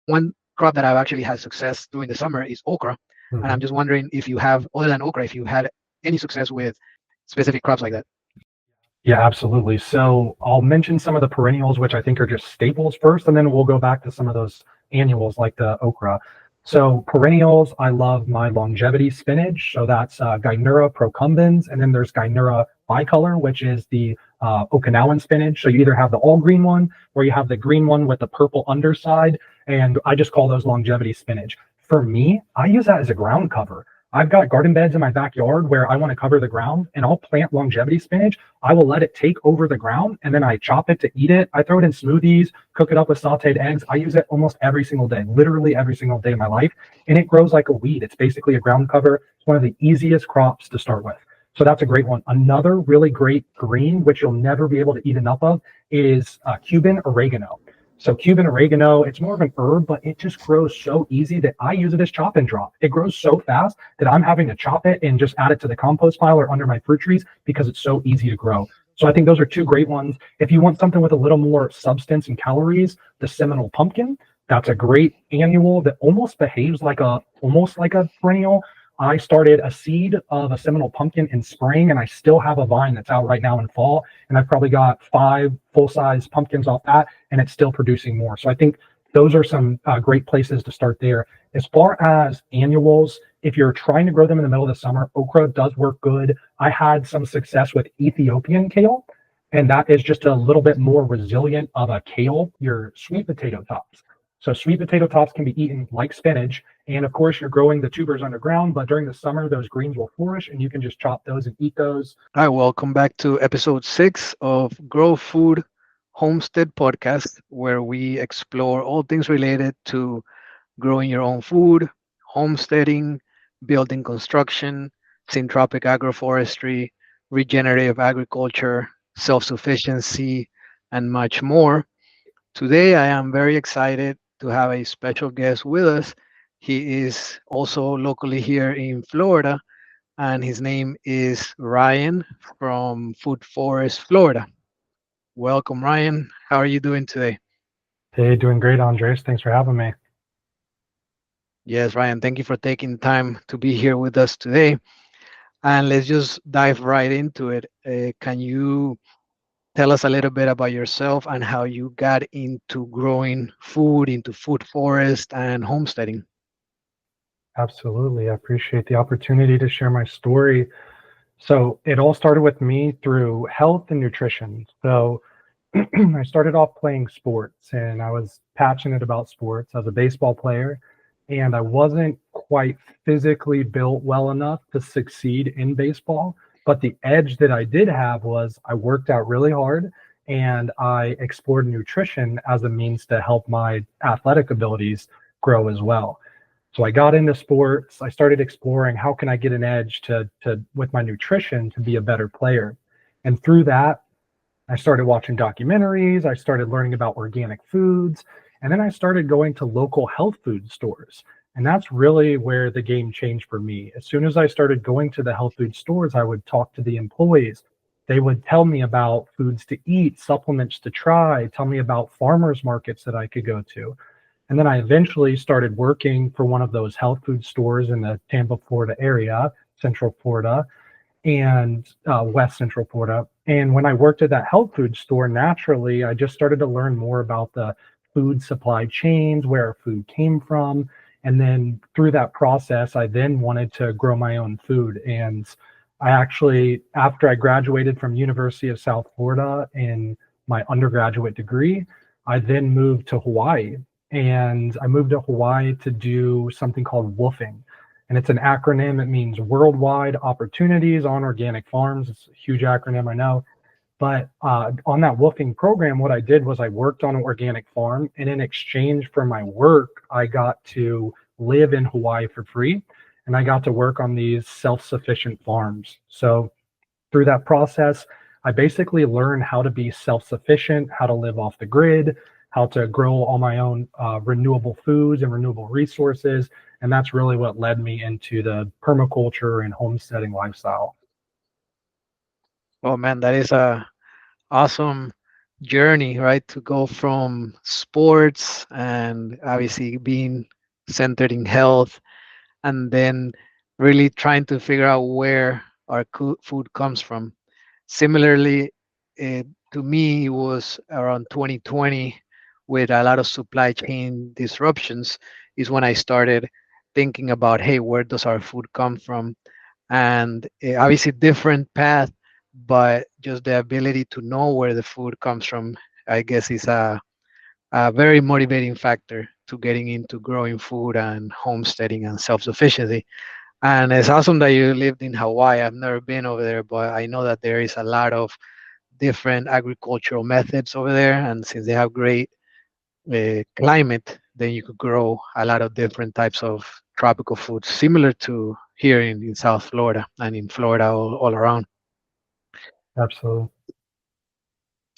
one crop that I've actually had success doing the summer is okra, and I'm Mhm. just wondering if you have, other than okra, if you had any success with specific crops like that. Yeah, absolutely. So I'll mention some of the perennials, which I think are just staples first, and then we'll go back to some of those annuals like the okra. So perennials, I love my longevity spinach. So that's Gynura procumbens, and then there's Gynura bicolor, which is the Okinawan spinach. So you either have the all green one or you have the green one with the purple underside, and I just call those longevity spinach. For me, I use that as a ground cover. I've got garden beds in my backyard where I want to cover the ground, and I'll plant longevity spinach. I will let it take over the ground and then I chop it to eat it. I throw it in smoothies, cook it up with sauteed eggs. I use it almost every single day, literally every single day of my life. And it grows like a weed. It's basically a ground cover. It's one of the easiest crops to start with. So that's a great one. Another really great green, which you'll never be able to eat enough of, is Cuban oregano. So Cuban oregano, it's more of an herb, but it just grows so easy that I use it as chop and drop. It grows so fast that I'm having to chop it and just add it to the compost pile or under my fruit trees because it's so easy to grow. So I think those are two great ones. If you want something with a little more substance and calories, the Seminole pumpkin, that's a great annual that almost like a perennial. I started a seed of a Seminole pumpkin in spring, and I still have a vine that's out right now in fall. And I've probably got 5 full-size pumpkins off that, and it's still producing more. So I think those are some great places to start there. As far as annuals, if you're trying to grow them in the middle of the summer, okra does work good. I had some success with Ethiopian kale, and that is just a little bit more resilient of a kale, your sweet potato tops. So sweet potato tops can be eaten like spinach. And of course, you're growing the tubers underground, but during the summer, those greens will flourish and you can just chop those and eat those. Hi, welcome back to episode 6 of Grow Food Homestead podcast, where we explore all things related to growing your own food, homesteading, building construction, syntropic agroforestry, regenerative agriculture, self sufficiency, and much more. Today, I am very excited to have a special guest with us. He is also locally here in Florida, and his name is Ryan from Food Forest, Florida. Welcome, Ryan. How are you doing today? Hey, doing great, Andres. Thanks for having me. Yes, Ryan, thank you for taking the time to be here with us today. And let's just dive right into it. Can you tell us a little bit about yourself and how you got into growing food, into food forest and homesteading? Absolutely. I appreciate the opportunity to share my story. So it all started with me through health and nutrition. So I started off playing sports and I was passionate about sports. I was a baseball player and I wasn't quite physically built well enough to succeed in baseball. But the edge that I did have was I worked out really hard and I explored nutrition as a means to help my athletic abilities grow as well. So I got into sports. I started exploring how can I get an edge to with my nutrition to be a better player. And through that, I started watching documentaries, I started learning about organic foods, and then I started going to local health food stores. And that's really where the game changed for me. As soon as I started going to the health food stores, I would talk to the employees. They would tell me about foods to eat, supplements to try, tell me about farmers markets that I could go to. And then I eventually started working for one of those health food stores in the Tampa, Florida area, Central Florida and West Central Florida. And when I worked at that health food store, naturally, I just started to learn more about the food supply chains, where food came from. And then through that process, I then wanted to grow my own food. And I actually, after I graduated from University of South Florida in my undergraduate degree, I then moved to Hawaii. And I moved to Hawaii to do something called woofing, and it's an acronym. It means Worldwide Opportunities on Organic Farms. It's a huge acronym, I know. But on that woofing program, what I did was I worked on an organic farm, and in exchange for my work, I got to live in Hawaii for free, and I got to work on these self-sufficient farms. So through that process, I basically learned how to be self-sufficient, how to live off the grid, how to grow all my own renewable foods and renewable resources. And that's really what led me into the permaculture and homesteading lifestyle. Oh man, that is a awesome journey, right? To go from sports and obviously being centered in health, and then really trying to figure out where our food comes from. Similarly, to me, it was around 2020 with a lot of supply chain disruptions, is when I started thinking about, hey, where does our food come from? And obviously, different path, but just the ability to know where the food comes from, I guess, is a very motivating factor to getting into growing food and homesteading and self-sufficiency. And it's awesome that you lived in Hawaii. I've never been over there, but I know that there is a lot of different agricultural methods over there. And since they have great climate, then you could grow a lot of different types of tropical foods, similar to here in South Florida and in Florida all around. Absolutely.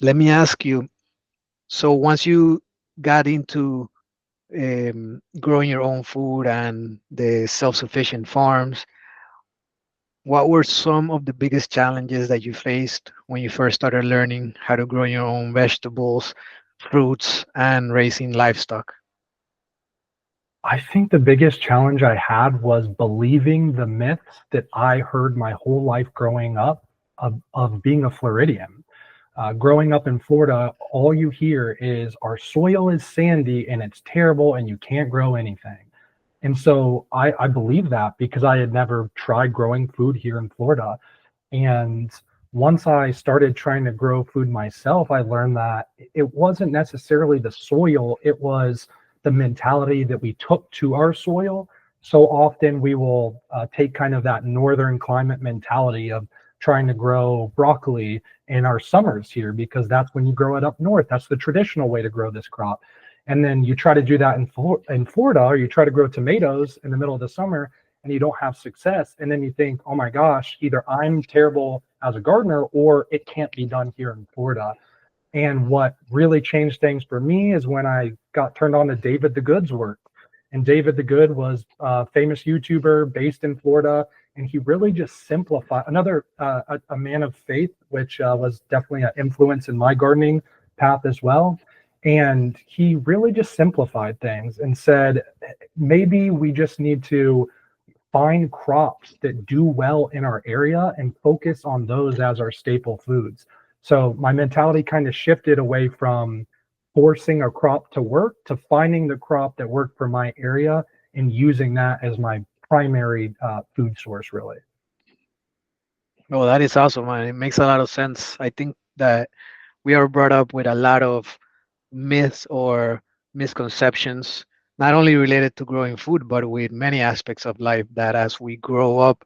Let me ask you, so once you got into growing your own food and the self-sufficient farms, what were some of the biggest challenges that you faced when you first started learning how to grow your own vegetables, fruits, and raising livestock? I think the biggest challenge I had was believing the myths that I heard my whole life growing up of being a Floridian. Growing up in Florida, all you hear is our soil is sandy and it's terrible and you can't grow anything. And so I believe that because I had never tried growing food here in Florida. And once I started trying to grow food myself, I learned that it wasn't necessarily the soil, it was the mentality that we took to our soil. So often we will take kind of that northern climate mentality of trying to grow broccoli in our summers here because that's when you grow it up north. That's the traditional way to grow this crop. And then you try to do that in Florida, or you try to grow tomatoes in the middle of the summer and you don't have success. And then you think, oh my gosh, either I'm terrible as a gardener or it can't be done here in Florida. And what really changed things for me is when I got turned on to David the Good's work. And David the Good was a famous YouTuber based in Florida. And he really just simplified another a man of faith, which was definitely an influence in my gardening path as well. And he really just simplified things and said, maybe we just need to find crops that do well in our area and focus on those as our staple foods. So my mentality kind of shifted away from forcing a crop to work to finding the crop that worked for my area and using that as my primary food source, really. Well, that is awesome, and it makes a lot of sense. I think that we are brought up with a lot of myths or misconceptions, not only related to growing food, but with many aspects of life that as we grow up,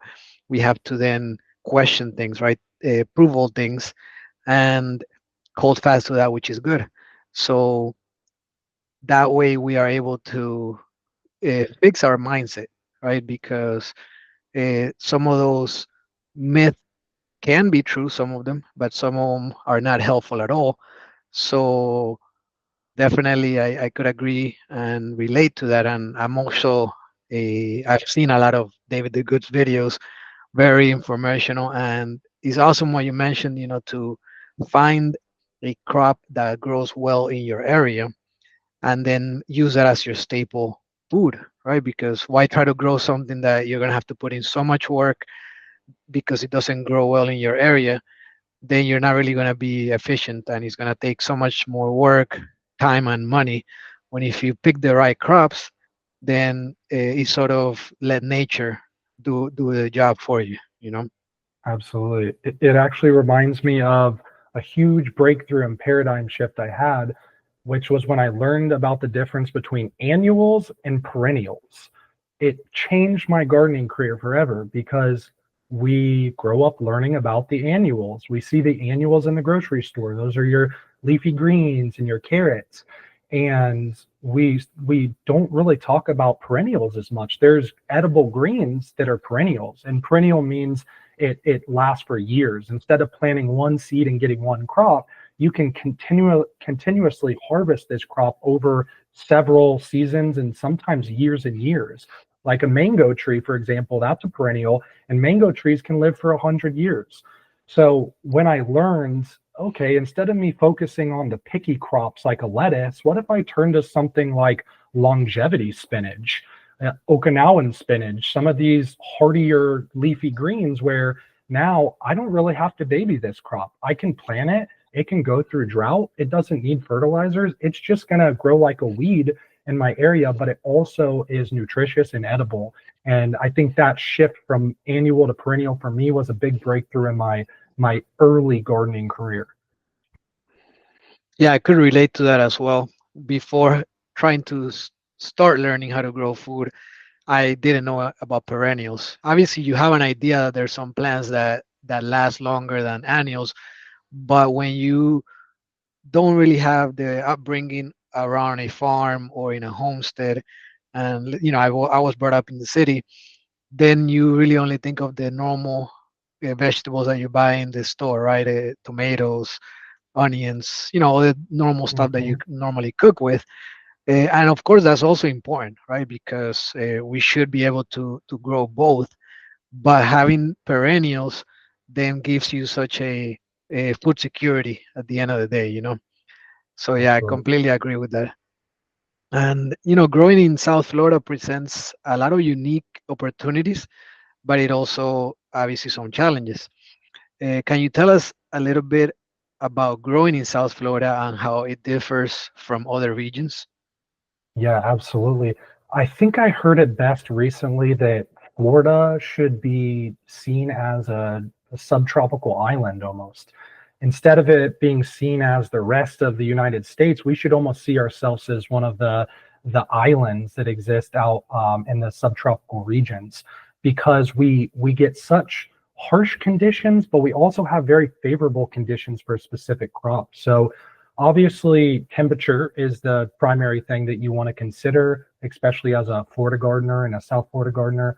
we have to then question things, right? Prove all things and hold fast to that which is good. So that way we are able to fix our mindset, right? Because some of those myths can be true, some of them, but some of them are not helpful at all. So definitely, I could agree and relate to that. And I'm also I've seen a lot of David the Good's videos, very informational, and it's awesome what you mentioned. To find a crop that grows well in your area, and then use that as your staple food, right? Because why try to grow something that you're gonna have to put in so much work because it doesn't grow well in your area? Then you're not really going to be efficient and it's going to take so much more work, time, and money. When if you pick the right crops, then it sort of let nature do the job for you. Absolutely. It actually reminds me of a huge breakthrough and paradigm shift I had, which was when I learned about the difference between annuals and perennials. It changed my gardening career forever because we grow up learning about the annuals. We see the annuals in the grocery store. Those are your leafy greens and your carrots. And we don't really talk about perennials as much. There's edible greens that are perennials, and perennial means it lasts for years. Instead of planting one seed and getting one crop, you can continuously harvest this crop over several seasons and sometimes years and years. Like a mango tree, for example, that's a perennial, and mango trees can live for 100 years. So when I learned okay, instead of me focusing on the picky crops like a lettuce, what if I turn to something like longevity spinach, Okinawan spinach, some of these hardier leafy greens where now I don't really have to baby this crop. I can plant it, it can go through drought, it doesn't need fertilizers, it's just going to grow like a weed in my area, but it also is nutritious and edible. And I think that shift from annual to perennial for me was a big breakthrough in my early gardening career. Yeah, I could relate to that as well. Before trying to start learning how to grow food, I didn't know about perennials. Obviously, you have an idea that there's some plants that last longer than annuals, but when you don't really have the upbringing around a farm or in a homestead, and I was brought up in the city, then you really only think of the normal vegetables that you buy in the store, right? Tomatoes, onions, all the normal stuff that you Mhm. normally cook with. And of course, that's also important, right? Because we should be able to grow both, but having perennials then gives you such a food security at the end of the day. So yeah, I Absolutely. completely agree with that. And growing in South Florida presents a lot of unique opportunities, but it also obviously some challenges. Can you tell us a little bit about growing in South Florida and how it differs from other regions? Yeah, absolutely. I think I heard it best recently that Florida should be seen as a subtropical island almost. Instead of it being seen as the rest of the United States, we should almost see ourselves as one of the islands that exist out in the subtropical regions, because we get such harsh conditions, but we also have very favorable conditions for specific crops. So obviously, temperature is the primary thing that you want to consider, especially as a Florida gardener and a South Florida gardener.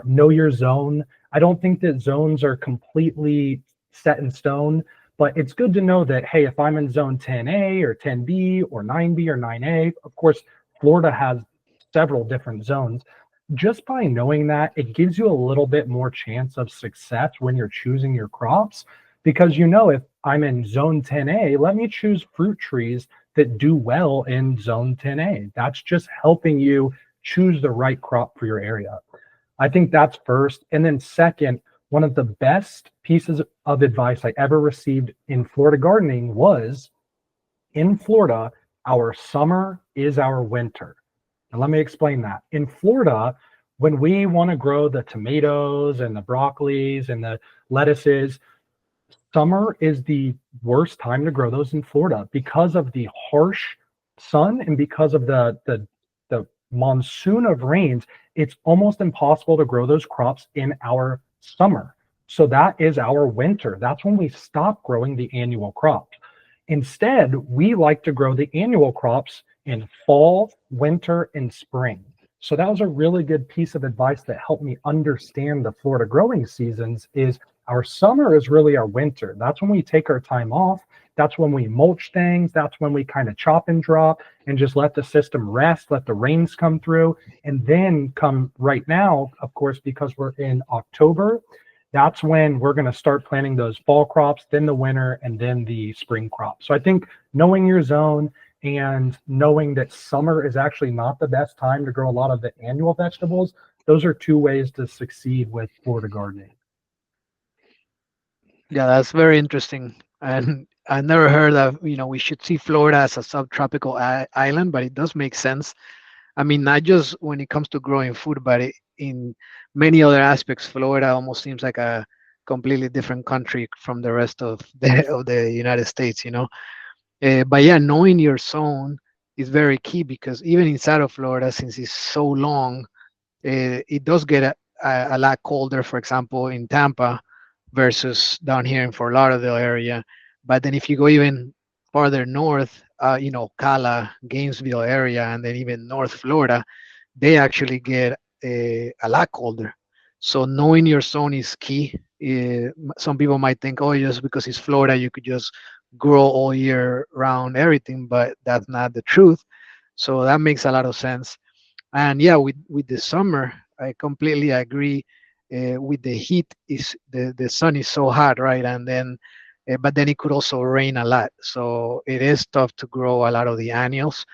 Know your zone. I don't think that zones are completely set in stone, but it's good to know that, hey, if I'm in zone 10A or 10B or 9B or 9A, of course, Florida has several different zones. Just by knowing that, it gives you a little bit more chance of success when you're choosing your crops, because if I'm in zone 10A, let me choose fruit trees that do well in zone 10A. That's just helping you choose the right crop for your area. I think that's first. And then second, one of the best pieces of advice I ever received in Florida gardening was, in Florida, our summer is our winter. And let me explain that. In Florida, when we want to grow the tomatoes and the broccolis and the lettuces, summer is the worst time to grow those in Florida because of the harsh sun and because of the monsoon of rains. It's almost impossible to grow those crops in our summer. So that is our winter. That's when we stop growing the annual crops. Instead, we like to grow the annual crops in fall, winter, and spring. So that was a really good piece of advice that helped me understand the Florida growing seasons. Is our summer is really our winter. That's when we take our time off. That's when we mulch things. That's when we kind of chop and drop and just let the system rest, let the rains come through. And then come right now, of course, because we're in October, that's when we're going to start planting those fall crops, then the winter, and then the spring crops. So I think knowing your zone and knowing that summer is actually not the best time to grow a lot of the annual vegetables, those are two ways to succeed with Florida gardening. Yeah, that's very interesting. And I never heard of, we should see Florida as a subtropical island, but it does make sense. I mean, not just when it comes to growing food, but in many other aspects, Florida almost seems like a completely different country from the rest of the United States. But yeah, knowing your zone is very key because even inside of Florida, since it's so long, it does get a lot colder, for example, in Tampa versus down here in Fort Lauderdale area. But then if you go even farther north, Cala, Gainesville area, and then even North Florida, they actually get a lot colder. So knowing your zone is key. Some people might think, oh, just because it's Florida, you could just grow all year round everything, but that's not the truth. So that makes a lot of sense. And yeah, with the summer, I completely agree. With the heat, is the sun is so hot, right? And then but then it could also rain a lot. So it is tough to grow a lot of the annuals.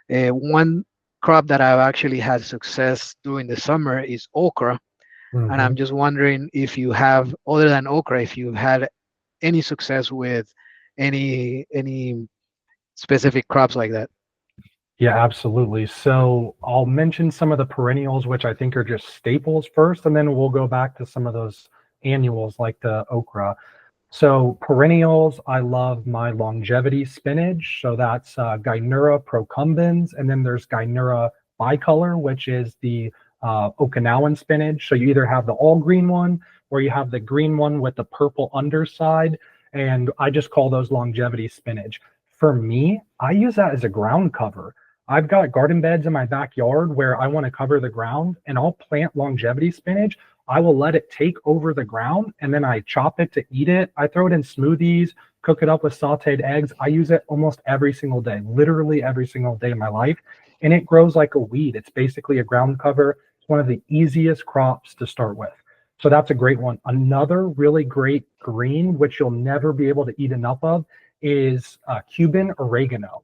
One crop that I've actually had success during the summer is okra. And I'm Hmm. just wondering if you have, other than okra, if you've had any success with any specific crops like that. Yeah, absolutely. So I'll mention some of the perennials, which I think are just staples first, and then we'll go back to some of those annuals like the okra. So perennials, I love my longevity spinach. So that's Gynura procumbens, and then there's Gynura bicolor, which is the Okinawan spinach. So you either have the all green one or you have the green one with the purple underside, and I just call those longevity spinach. For me, I use that as a ground cover. I've got garden beds in my backyard where I want to cover the ground, and I'll plant longevity spinach. I will let it take over the ground and then I chop it to eat it. I throw it in smoothies, cook it up with sauteed eggs. I use it almost every single day, literally every single day of my life. And it grows like a weed. It's basically a ground cover. It's one of the easiest crops to start with. So that's a great one. Another really great green, which you'll never be able to eat enough of, is Cuban oregano.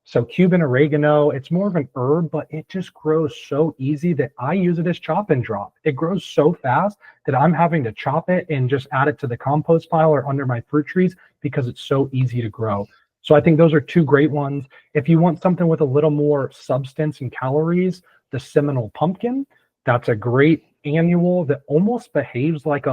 So Cuban oregano, it's more of an herb, but it just grows so easy that I use it as chop and drop. It grows so fast that I'm having to chop it and just add it to the compost pile or under my fruit trees because it's so easy to grow. So I think those are two great ones. If you want something with a little more substance and calories, the Seminole pumpkin, that's a great annual that almost like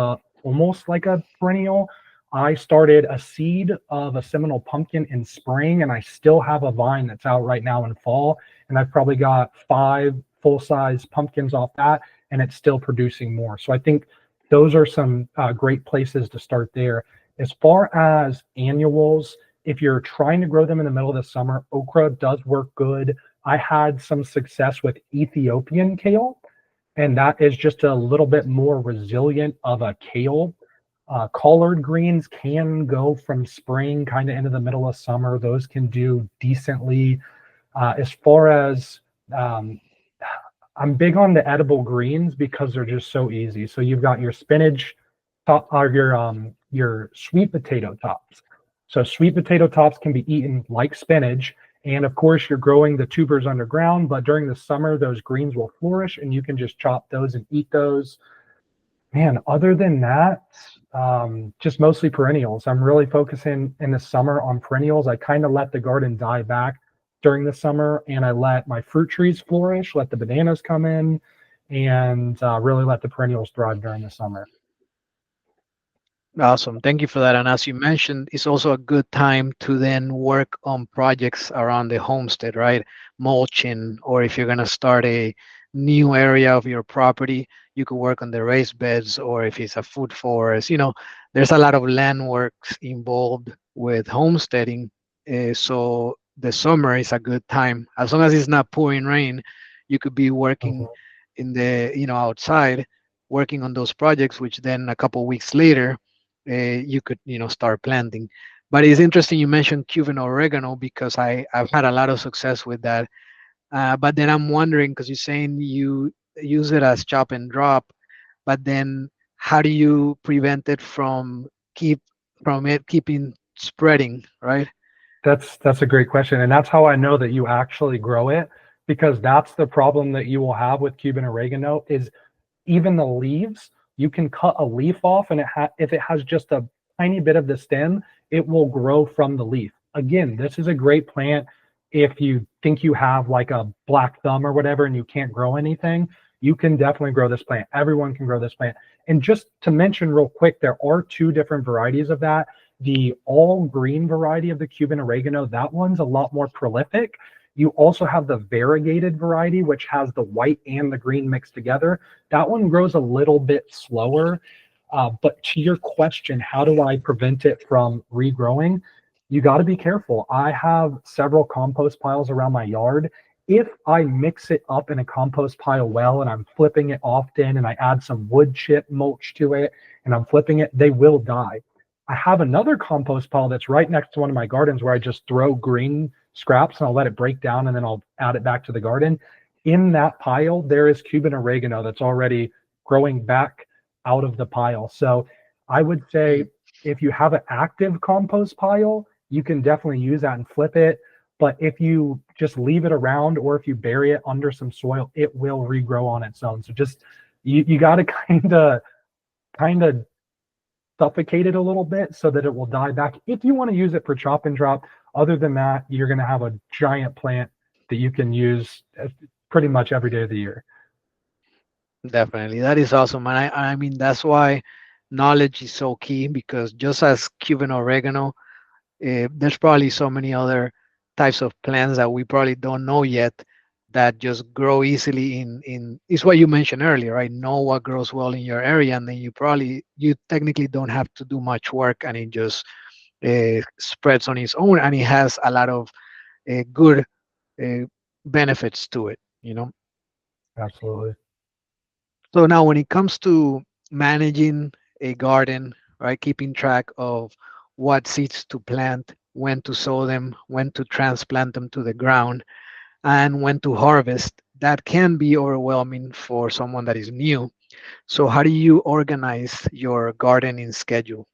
a perennial. I started a seed of a Seminole pumpkin in spring, and I still have a vine that's out right now in fall. And I've probably got 5 full-size pumpkins off that, and it's still producing more. So I think those are some great places to start there. As far as annuals, if you're trying to grow them in the middle of the summer, okra does work good. I had some success with Ethiopian kale, and that is just a little bit more resilient of a kale. Collard greens can go from spring kind of into the middle of summer. Those can do decently. As far as um, I'm big on the edible greens because they're just so easy. So you've got your spinach top or your sweet potato tops. So sweet potato tops can be eaten like spinach. And of course, you're growing the tubers underground, but during the summer, those greens will flourish and you can just chop those and eat those. Man, other than that, just mostly perennials. I'm really focusing in the summer on perennials. I kind of let the garden die back during the summer, and I let my fruit trees flourish, let the bananas come in, and really let the perennials thrive during the summer. Awesome. Thank you for that. And as you mentioned, it's also a good time to then work on projects around the homestead, right? Mulching, or if you're going to start a new area of your property, you could work on the raised beds, or if it's a food forest, there's a lot of land works involved with homesteading. So the summer is a good time. As long as it's not pouring rain, you could be working Mhm. in outside, working on those projects, which then a couple weeks later, you could start planting. But it's interesting you mentioned Cuban oregano because I've had a lot of success with that. But then I'm wondering, because you're saying you use it as chop and drop, but then how do you prevent it from it keeping spreading, right? That's a great question, and that's how I know that you actually grow it, because that's the problem that you will have with Cuban oregano is even the leaves. You can cut a leaf off, and if it has just a tiny bit of the stem, it will grow from the leaf. Again, this is a great plant if you think you have like a black thumb or whatever and you can't grow anything. You can definitely grow this plant. Everyone can grow this plant. And just to mention real quick, there are two different varieties of that. The all green variety of the Cuban oregano, that one's a lot more prolific. You also have the variegated variety, which has the white and the green mixed together. That one grows a little bit slower. But to your question, how do I prevent it from regrowing? You got to be careful. I have several compost piles around my yard. If I mix it up in a compost pile well and I'm flipping it often and I add some wood chip mulch to it and I'm flipping it, they will die. I have another compost pile that's right next to one of my gardens where I just throw green scraps and I'll let it break down and then I'll add it back to the garden. In that pile, there is Cuban oregano that's already growing back out of the pile. So I would say If you have an active compost pile, you can definitely use that and flip it. But if you just leave it around or if you bury it under some soil, it will regrow on its own. So just you got to kind of suffocate it a little bit so that it will die back. If you want to use it for chop and drop, other than that, you're going to have a giant plant that you can use pretty much every day of the year. Definitely. That is awesome. And I mean, that's why knowledge is so key because just as Cuban oregano, there's probably so many other types of plants that we probably don't know yet that just grow easily in it's what you mentioned earlier, right? Know what grows well in your area, and then you technically don't have to do much work, and it just spreads on its own, and it has a lot of good uh, benefits to it, you know. Absolutely. So now, when it comes to managing a garden, right, keeping track of what seeds to plant, when to sow them, when to transplant them to the ground, and when to harvest, that can be overwhelming for someone that is new. So, how do you organize your gardening schedule?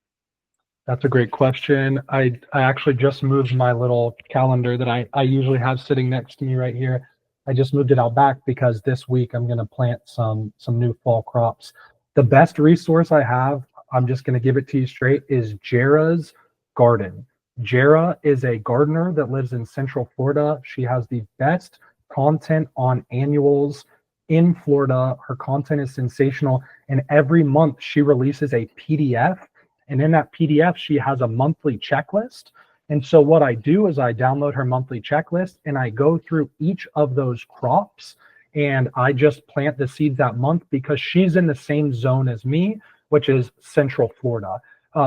That's a great question. I actually just moved my little calendar that I usually have sitting next to me right here. I just moved it out back because this week I'm going to plant some new fall crops. The best resource I have, I'm just going to give it to you straight, is Jera's Garden. Jera is a gardener that lives in Central Florida. She has the best content on annuals in Florida. Her content is sensational, and every month she releases a PDF, and in that PDF, she has a monthly checklist. And so what I do is I download her monthly checklist and I go through each of those crops and I just plant the seeds that month because she's in the same zone as me, which is Central Florida.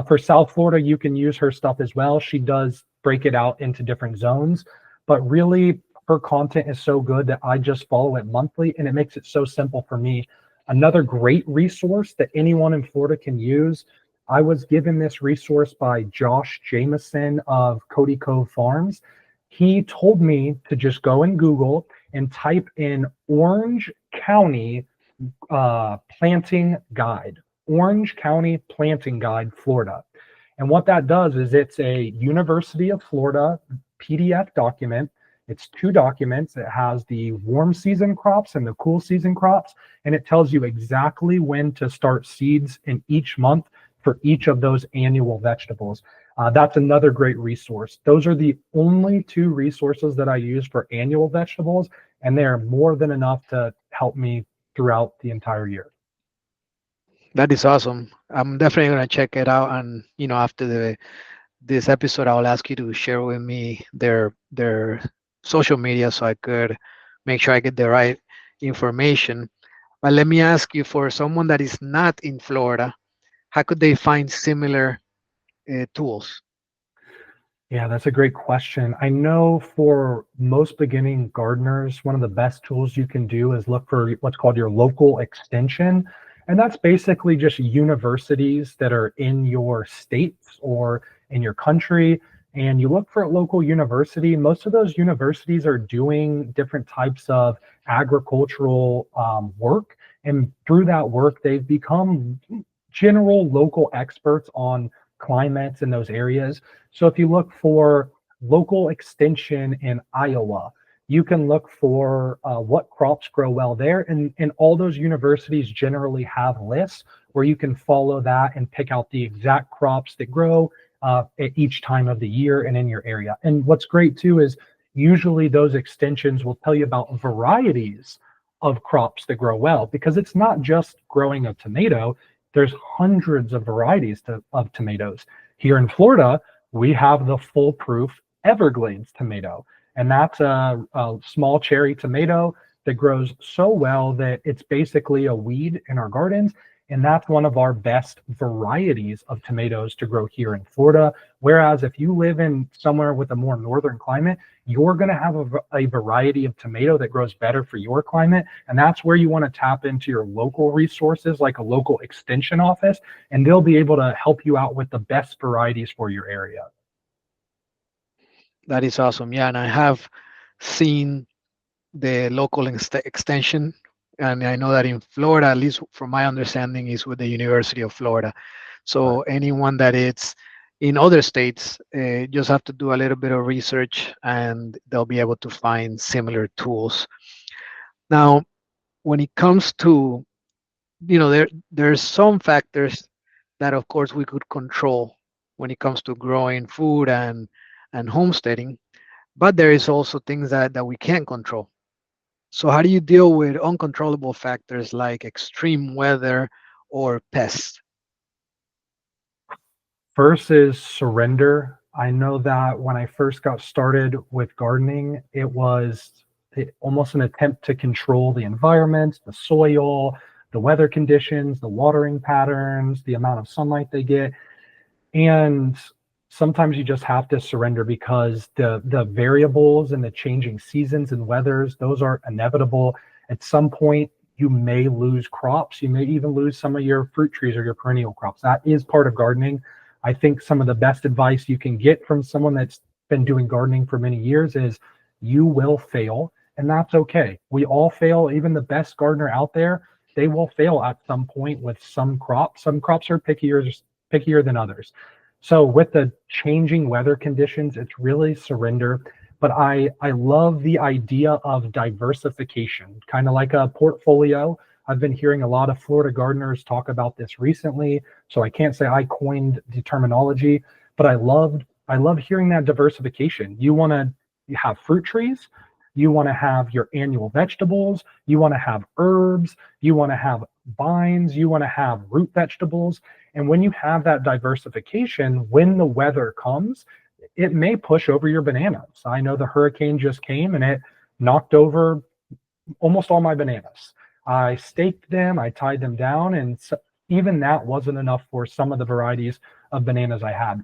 For South Florida, you can use her stuff as well. She does break it out into different zones, but really her content is so good that I just follow it monthly and it makes it so simple for me. Another great resource that anyone in Florida can use, I was given this resource by Josh Jameson of Cody Cove Farms. He told me to just go in Google and type in Orange County planting guide, Orange County planting guide, Florida. And what that does is it's a University of Florida PDF document. It's two documents. It has the warm season crops and the cool season crops, and it tells you exactly when to start seeds in each month for each of those annual vegetables. That's another great resource. Those are the only two resources that I use for annual vegetables, and they are more than enough to help me throughout the entire year. That is awesome. I'm definitely gonna check it out, and after this episode, I'll ask you to share with me their social media so I could make sure I get the right information. But let me ask you, for someone that is not in Florida, how could they find similar tools? Yeah, that's a great question. I know for most beginning gardeners, one of the best tools you can do is look for what's called your local extension. And that's basically just universities that are in your states or in your country. And you look for a local university. Most of those universities are doing different types of agricultural work. And through that work, they've become general local experts on climates in those areas. So if you look for local extension in Iowa, you can look for what crops grow well there. And all those universities generally have lists where you can follow that and pick out the exact crops that grow at each time of the year and in your area. And what's great too is usually those extensions will tell you about varieties of crops that grow well, because it's not just growing a tomato. There's hundreds of varieties of tomatoes. Here in Florida, we have the foolproof Everglades tomato. And that's a small cherry tomato that grows so well that it's basically a weed in our gardens. And that's one of our best varieties of tomatoes to grow here in Florida. Whereas if you live in somewhere with a more northern climate, you're going to have a variety of tomato that grows better for your climate. And that's where you want to tap into your local resources, like a local extension office, and they'll be able to help you out with the best varieties for your area. That is awesome. Yeah, and I have seen the local extension, and I know that in Florida, at least from my understanding, is with the University of Florida. So anyone that it's in other states, just have to do a little bit of research and they'll be able to find similar tools. Now, when it comes to, there's some factors that of course we could control when it comes to growing food and homesteading, but there is also things that we can't control. So how do you deal with uncontrollable factors like extreme weather or pests? First is surrender. I know that when I first got started with gardening, it was almost an attempt to control the environment, the soil, the weather conditions, the watering patterns, the amount of sunlight they get. And sometimes you just have to surrender because the variables and the changing seasons and weathers, those are inevitable. At some point, you may lose crops. You may even lose some of your fruit trees or your perennial crops. That is part of gardening. I think some of the best advice you can get from someone that's been doing gardening for many years is you will fail, and that's okay. We all fail. Even the best gardener out there, they will fail at some point with some crops. Some crops are pickier than others. So with the changing weather conditions, it's really surrender. But I love the idea of diversification, kind of like a portfolio. I've been hearing a lot of Florida gardeners talk about this recently, so I can't say I coined the terminology, but I love hearing that diversification. You have fruit trees, you want to have your annual vegetables, you want to have herbs, you want to have vines, you want to have root vegetables. And when you have that diversification, when the weather comes, it may push over your bananas. I know the hurricane just came and it knocked over almost all my bananas. I staked them, I tied them down, and even that wasn't enough for some of the varieties of bananas I had.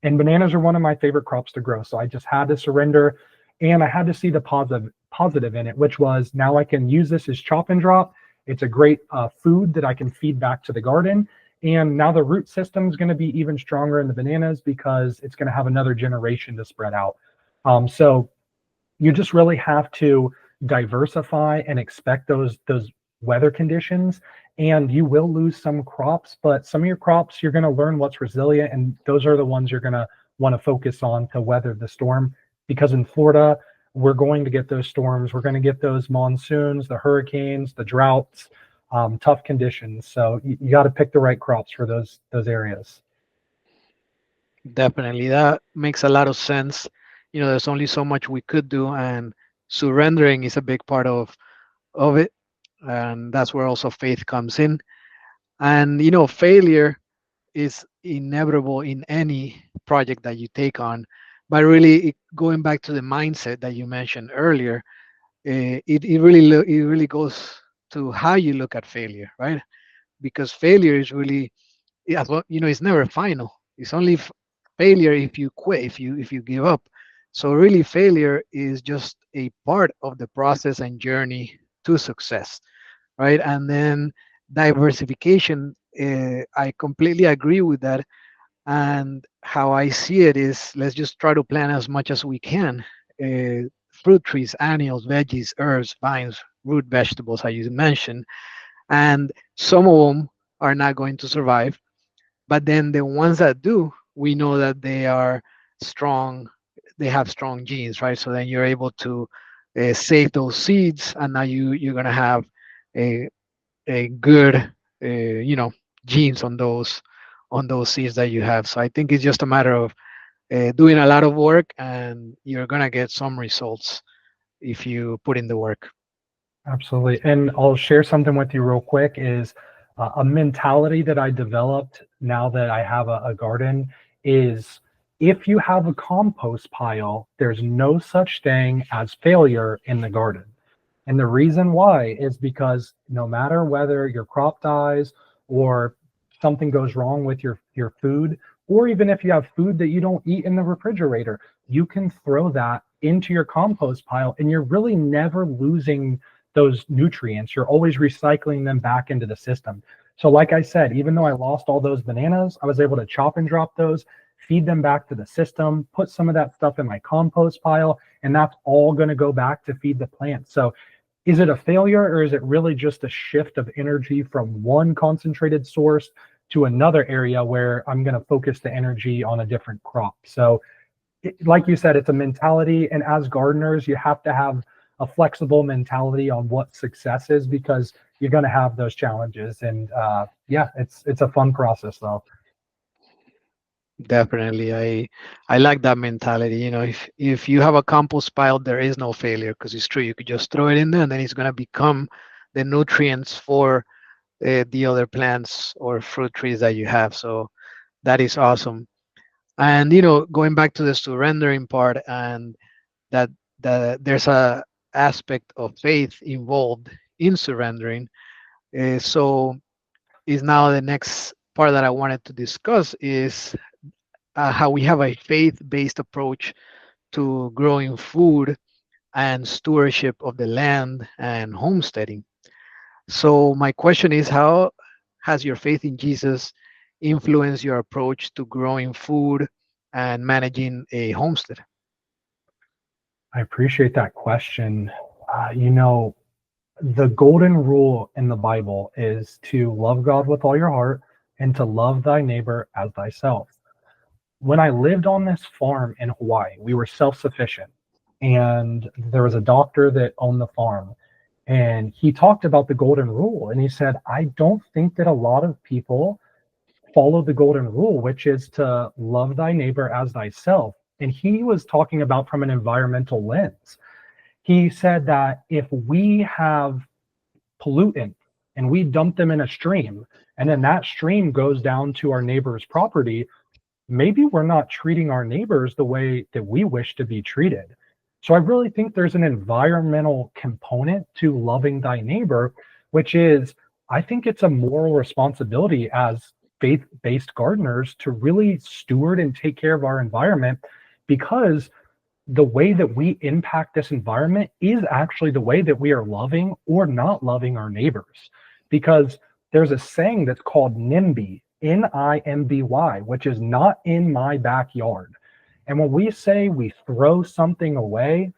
And bananas are one of my favorite crops to grow, so I just had to surrender, and I had to see the positive in it, which was now I can use this as chop and drop. It's a great food that I can feed back to the garden. And now the root system is going to be even stronger in the bananas because it's going to have another generation to spread out. So you just really have to diversify and expect those weather conditions, and you will lose some crops, but some of your crops you're going to learn what's resilient, and those are the ones you're going to want to focus on to weather the storm. Because in Florida, we're going to get those storms, we're going to get those monsoons, the hurricanes, the droughts, tough conditions. So you got to pick the right crops for those areas. Definitely, that makes a lot of sense. There's only so much we could do, and surrendering is a big part of it, and that's where also faith comes in. And failure is inevitable in any project that you take on, but really going back to the mindset that you mentioned earlier, it really goes to how you look at failure, right? Because failure is really, yeah, well, it's never final. It's only failure if you quit, if you give up. So really, failure is just a part of the process and journey to success, right? And then diversification, I completely agree with that. And how I see it is, let's just try to plant as much as we can. Fruit trees, annuals, veggies, herbs, vines, root vegetables, as you mentioned. And some of them are not going to survive, but then the ones that do, we know that they are strong, they have strong genes, right? So then you're able to save those seeds, and now you're gonna have a good genes on those seeds that you have. So I think it's just a matter of doing a lot of work, and you're gonna get some results if you put in the work. Absolutely. And I'll share something with you real quick is a mentality that I developed now that I have a garden is if you have a compost pile, there's no such thing as failure in the garden. And the reason why is because no matter whether your crop dies or something goes wrong with your food, or even if you have food that you don't eat in the refrigerator, you can throw that into your compost pile and you're really never losing those nutrients. You're always recycling them back into the system. So like I said, even though I lost all those bananas, I was able to chop and drop those, feed them back to the system, put some of that stuff in my compost pile, and that's all going to go back to feed the plants. So is it a failure, or is it really just a shift of energy from one concentrated source to another area where I'm going to focus the energy on a different crop. So like you said, it's a mentality, and as gardeners you have to have a flexible mentality on what success is, because you're going to have those challenges. And yeah, it's a fun process though. Definitely. I like that mentality. If you have a compost pile, there is no failure, because it's true. You could just throw it in there and then it's going to become the nutrients for the other plants or fruit trees that you have. So that is awesome. And going back to the surrendering part, and that there's a aspect of faith involved in surrendering. So is now the next part that I wanted to discuss is how we have a faith-based approach to growing food and stewardship of the land and homesteading. So my question is, how has your faith in Jesus influenced your approach to growing food and managing a homestead? I appreciate that question. You know, the golden rule in the Bible is to love God with all your heart and to love thy neighbor as thyself. When I lived on this farm in Hawaii, we were self-sufficient, and there was a doctor that owned the farm, and he talked about the golden rule, and he said, I don't think that a lot of people follow the golden rule, which is to love thy neighbor as thyself. And he was talking about from an environmental lens. He said that if we have pollutant and we dump them in a stream, and then that stream goes down to our neighbor's property, maybe we're not treating our neighbors the way that we wish to be treated. So I really think there's an environmental component to loving thy neighbor, which is, I think it's a moral responsibility as faith based gardeners to really steward and take care of our environment, because the way that we impact this environment is actually the way that we are loving or not loving our neighbors. Because there's a saying that's called NIMBY, NIMBY, which is not in my backyard. And when we say we throw something away,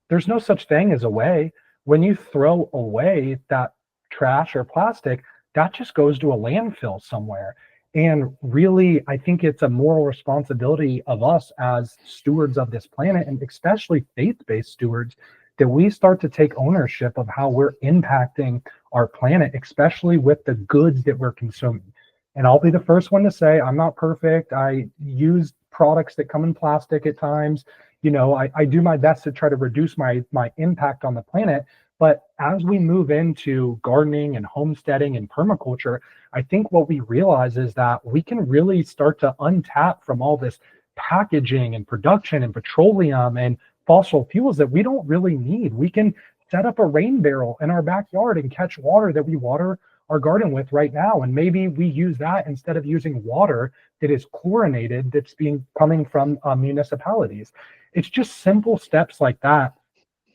there's no such thing as away. When you throw away that trash or plastic, that just goes to a landfill somewhere. And really, I think it's a moral responsibility of us as stewards of this planet, and especially faith-based stewards, that we start to take ownership of how we're impacting our planet, especially with the goods that we're consuming. And I'll be the first one to say I'm not perfect. I use products that come in plastic at times. I do my best to try to reduce my impact on the planet. But as we move into gardening and homesteading and permaculture, I think what we realize is that we can really start to untap from all this packaging and production and petroleum and fossil fuels that we don't really need. We can set up a rain barrel in our backyard and catch water that we water our garden with right now. And maybe we use that instead of using water that is chlorinated, that's being coming from municipalities. It's just simple steps like that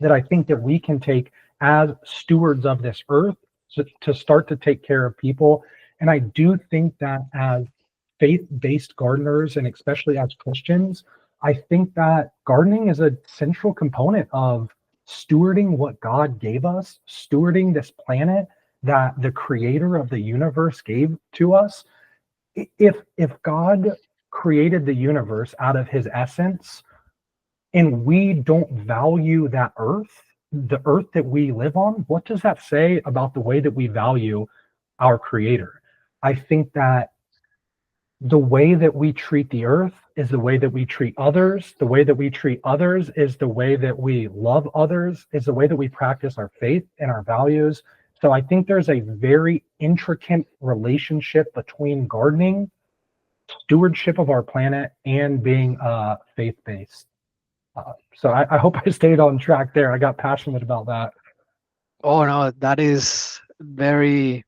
that I think that we can take as stewards of this earth to start to take care of people. And I do think that as faith-based gardeners, and especially as Christians, I think that gardening is a central component of stewarding what God gave us, stewarding this planet that the creator of the universe gave to us. If God created the universe out of his essence, and we don't value that earth, the earth that we live on, what does that say about the way that we value our creator? I think that the way that we treat the earth is the way that we treat others. The way that we treat others is the way that we love others, is the way that we practice our faith and our values. So I think there's a very intricate relationship between gardening, stewardship of our planet, and being faith-based. So I hope I stayed on track there. I got passionate about that. Oh no, that is very,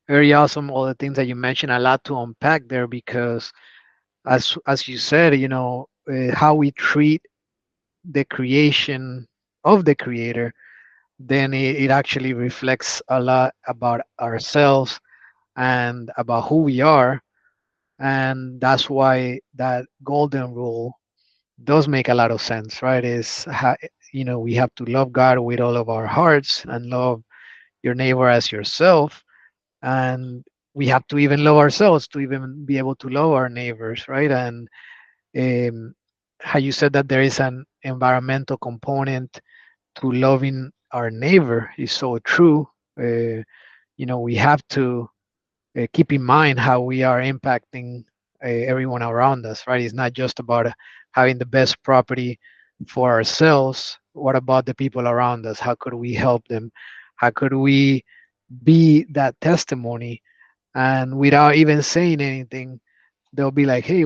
very awesome. All the things that you mentioned, a lot to unpack there, because as you said, how we treat the creation of the creator, then it actually reflects a lot about ourselves and about who we are. And that's why that golden rule does make a lot of sense, right? We have to love God with all of our hearts and love your neighbor as yourself. And we have to even love ourselves to even be able to love our neighbors, right? And um, how you said that there is an environmental component to loving our neighbor is so true. We have to keep in mind how we are impacting everyone around us, right? It's not just about having the best property for ourselves. What about the people around us? How could we help them? How could we be that testimony? And without even saying anything, they'll be like, "Hey,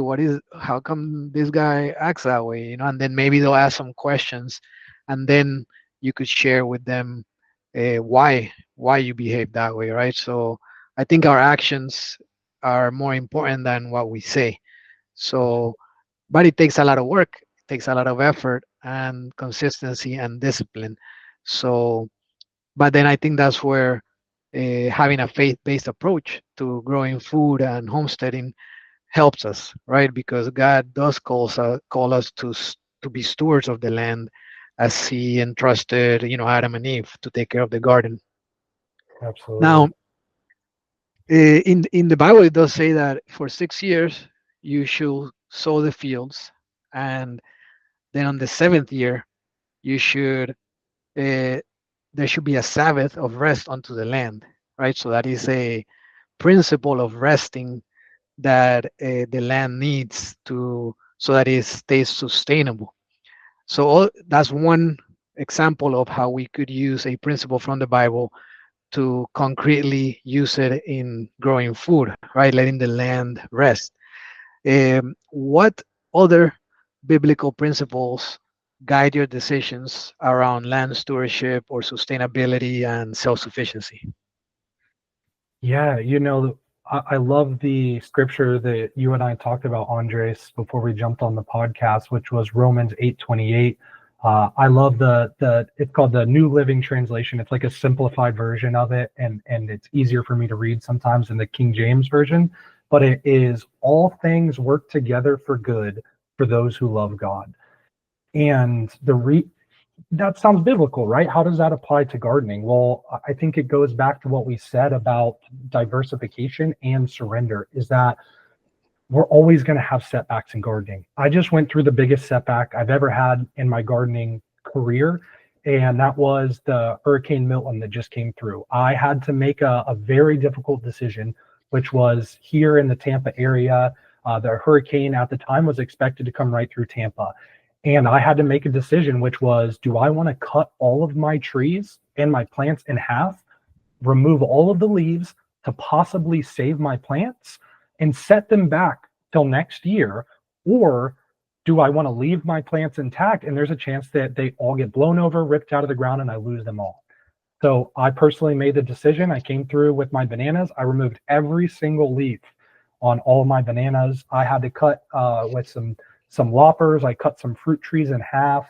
how come this guy acts that way?" And then maybe they'll ask some questions, and then you could share with them why you behave that way, right? So I think our actions are more important than what we say. So, but it takes a lot of work, it takes a lot of effort and consistency and discipline. So, but then I think that's where having a faith-based approach to growing food and homesteading helps us, right? Because God does call us to be stewards of the land, as He entrusted, Adam and Eve to take care of the garden. Absolutely. Now, in the Bible, it does say that for 6 years you should sow the fields, and then on the seventh year you should uh, there should be a Sabbath of rest unto the land, right? So that is a principle of resting that the land needs to so that it stays sustainable. So that's one example of how we could use a principle from the Bible to concretely use it in growing food, right? Letting the land rest. What other biblical principles guide your decisions around land stewardship or sustainability and self-sufficiency? Yeah, I love the scripture that you and I talked about, Andres, before we jumped on the podcast, which was Romans 8:28. I love the it's called the New Living Translation. It's like a simplified version of it, and it's easier for me to read sometimes than the King James version. But it is all things work together for good for those who love God. And that sounds biblical, right? How does that apply to gardening? Well, I think it goes back to what we said about diversification and surrender, is that we're always going to have setbacks in gardening. I just went through the biggest setback I've ever had in my gardening career, and that was the Hurricane Milton that just came through. I had to make a very difficult decision, which was here in the Tampa area. The hurricane at the time was expected to come right through Tampa. And I had to make a decision, which was, do I want to cut all of my trees and my plants in half, remove all of the leaves to possibly save my plants and set them back till next year? Or do I want to leave my plants intact and there's a chance that they all get blown over, ripped out of the ground, and I lose them all? So I personally made the decision. I came through with my bananas. I removed every single leaf on all of my bananas. I had to cut with some loppers. I cut some fruit trees in half.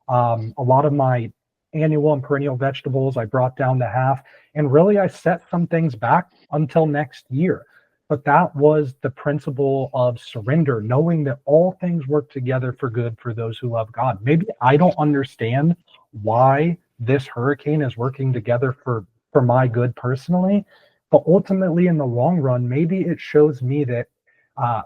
A lot of my annual and perennial vegetables I brought down to half. And really, I set some things back until next year. But that was the principle of surrender, knowing that all things work together for good for those who love God. Maybe I don't understand why this hurricane is working together for my good personally, but ultimately in the long run, maybe it shows me that uh,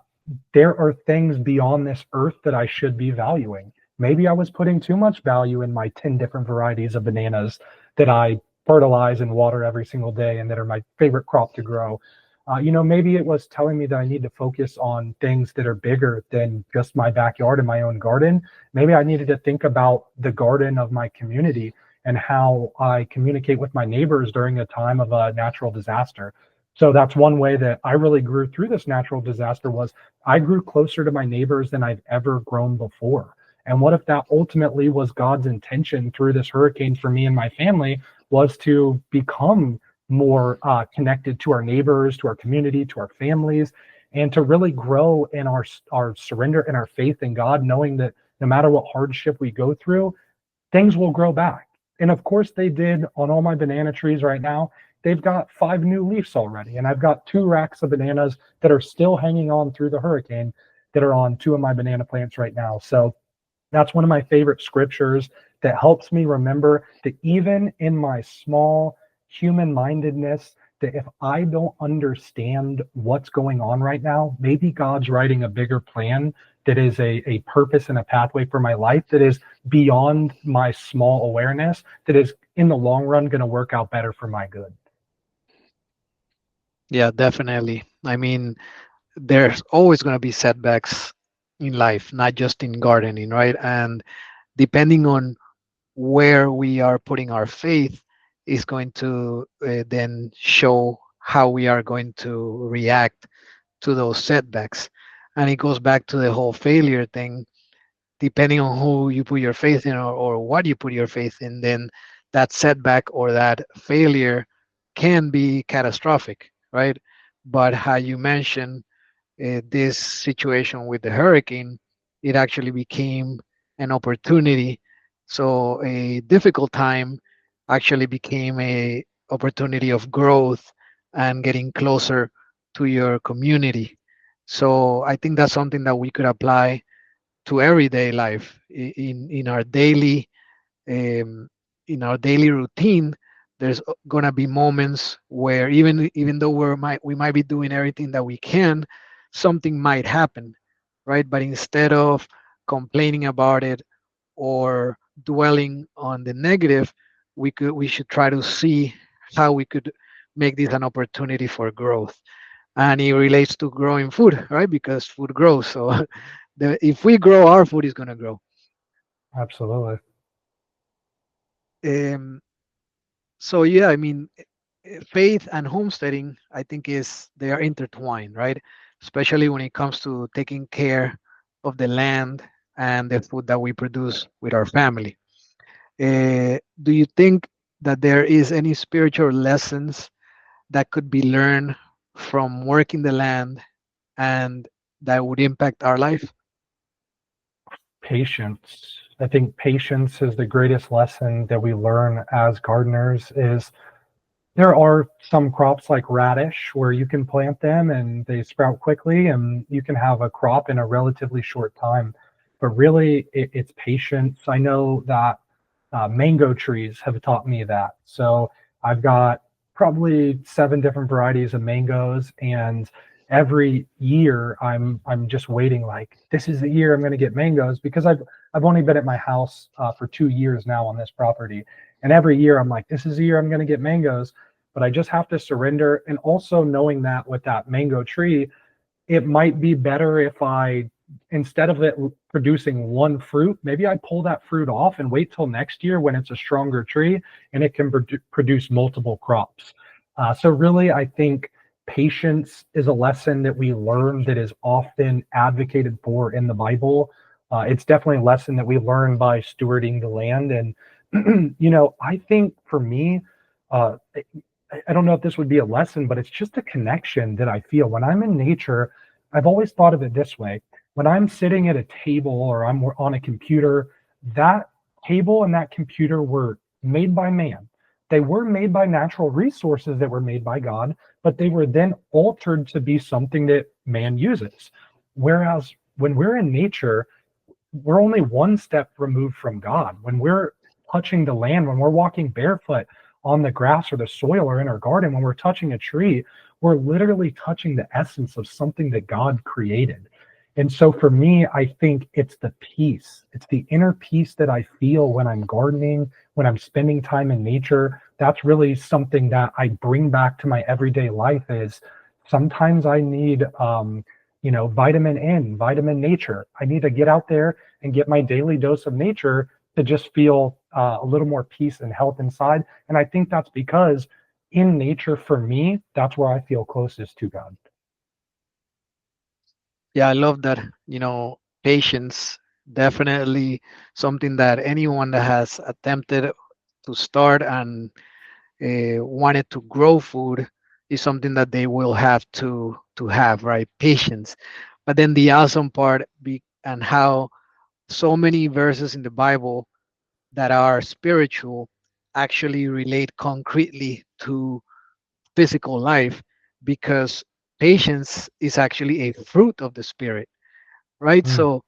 there are things beyond this earth that I should be valuing. Maybe I was putting too much value in my 10 different varieties of bananas that I fertilize and water every single day and that are my favorite crop to grow. Maybe it was telling me that I need to focus on things that are bigger than just my backyard and my own garden. Maybe I needed to think about the garden of my community and how I communicate with my neighbors during a time of a natural disaster. So that's one way that I really grew through this natural disaster was I grew closer to my neighbors than I've ever grown before. And what if that ultimately was God's intention through this hurricane for me and my family was to become more connected to our neighbors, to our community, to our families, and to really grow in our surrender and our faith in God, knowing that no matter what hardship we go through, things will grow back. And of course, they did on all my banana trees right now. They've got 5 new leaves already. And I've got 2 racks of bananas that are still hanging on through the hurricane that are on 2 of my banana plants right now. So that's one of my favorite scriptures that helps me remember that even in my small human mindedness, that if I don't understand what's going on right now, maybe God's writing a bigger plan that is a purpose and a pathway for my life that is beyond my small awareness, that is in the long run going to work out better for my good. Yeah, definitely. I mean, there's always going to be setbacks in life, not just in gardening, right? And depending on where we are putting our faith is going to then show how we are going to react to those setbacks. And it goes back to the whole failure thing. Depending on who you put your faith in, or what you put your faith in, then that setback or that failure can be catastrophic, right? But how you mentioned this situation with the hurricane, it actually became an opportunity. So a difficult time actually became a opportunity of growth and getting closer to your community. So I think that's something that we could apply to everyday life in our daily um, in our daily routine. There's gonna be moments where even though we might be doing everything that we can, something might happen, right? But instead of complaining about it or dwelling on the negative, we should try to see how we could make this an opportunity for growth. And it relates to growing food, right? Because food grows. So if we grow, our food is gonna grow. Absolutely. Um, so yeah, I mean, faith and homesteading, I think is they are intertwined, right? Especially when it comes to taking care of the land and the food that we produce with our family. Do you think that there is any spiritual lessons that could be learned from working the land and that would impact our life? Patience. I think patience is the greatest lesson that we learn as gardeners. Is there are some crops like radish where you can plant them and they sprout quickly and you can have a crop in a relatively short time. But really, it's patience. I know that mango trees have taught me that. So I've got probably 7 different varieties of mangoes, and every year I'm just waiting. Like, this is the year I'm going to get mangoes, because I've only been at my house for 2 years now on this property, and every year I'm like, this is the year I'm going to get mangoes. But I just have to surrender, and also knowing that with that mango tree, it might be better if I, instead of it producing one fruit, maybe I pull that fruit off and wait till next year when it's a stronger tree and it can produce multiple crops. So really, I think patience is a lesson that we learn that is often advocated for in the Bible. It's definitely a lesson that we learn by stewarding the land. And I think for me, uh, I don't know if this would be a lesson, but it's just a connection that I feel when I'm in nature. I've always thought of it this way. When I'm sitting at a table or I'm on a computer, that table and that computer were made by man. They were made by natural resources that were made by God, but they were then altered to be something that man uses. Whereas when we're in nature, we're only one step removed from God. When we're touching the land, when we're walking barefoot on the grass or the soil or in our garden, when we're touching a tree, we're literally touching the essence of something that God created. And so for me, I think it's the peace. It's the inner peace that I feel when I'm gardening, when I'm spending time in nature. That's really something that I bring back to my everyday life. Is sometimes I need vitamin N, vitamin nature. I need to get out there and get my daily dose of nature to just feel a little more peace and health inside. And I think that's because in nature, for me, that's where I feel closest to God. Yeah, I love that. Patience, definitely something that anyone that has attempted to start and wanted to grow food is something that they will have to have, right? Patience. But then the awesome part and how so many verses in the Bible that are spiritual actually relate concretely to physical life, because patience is actually a fruit of the spirit, right? Mm, So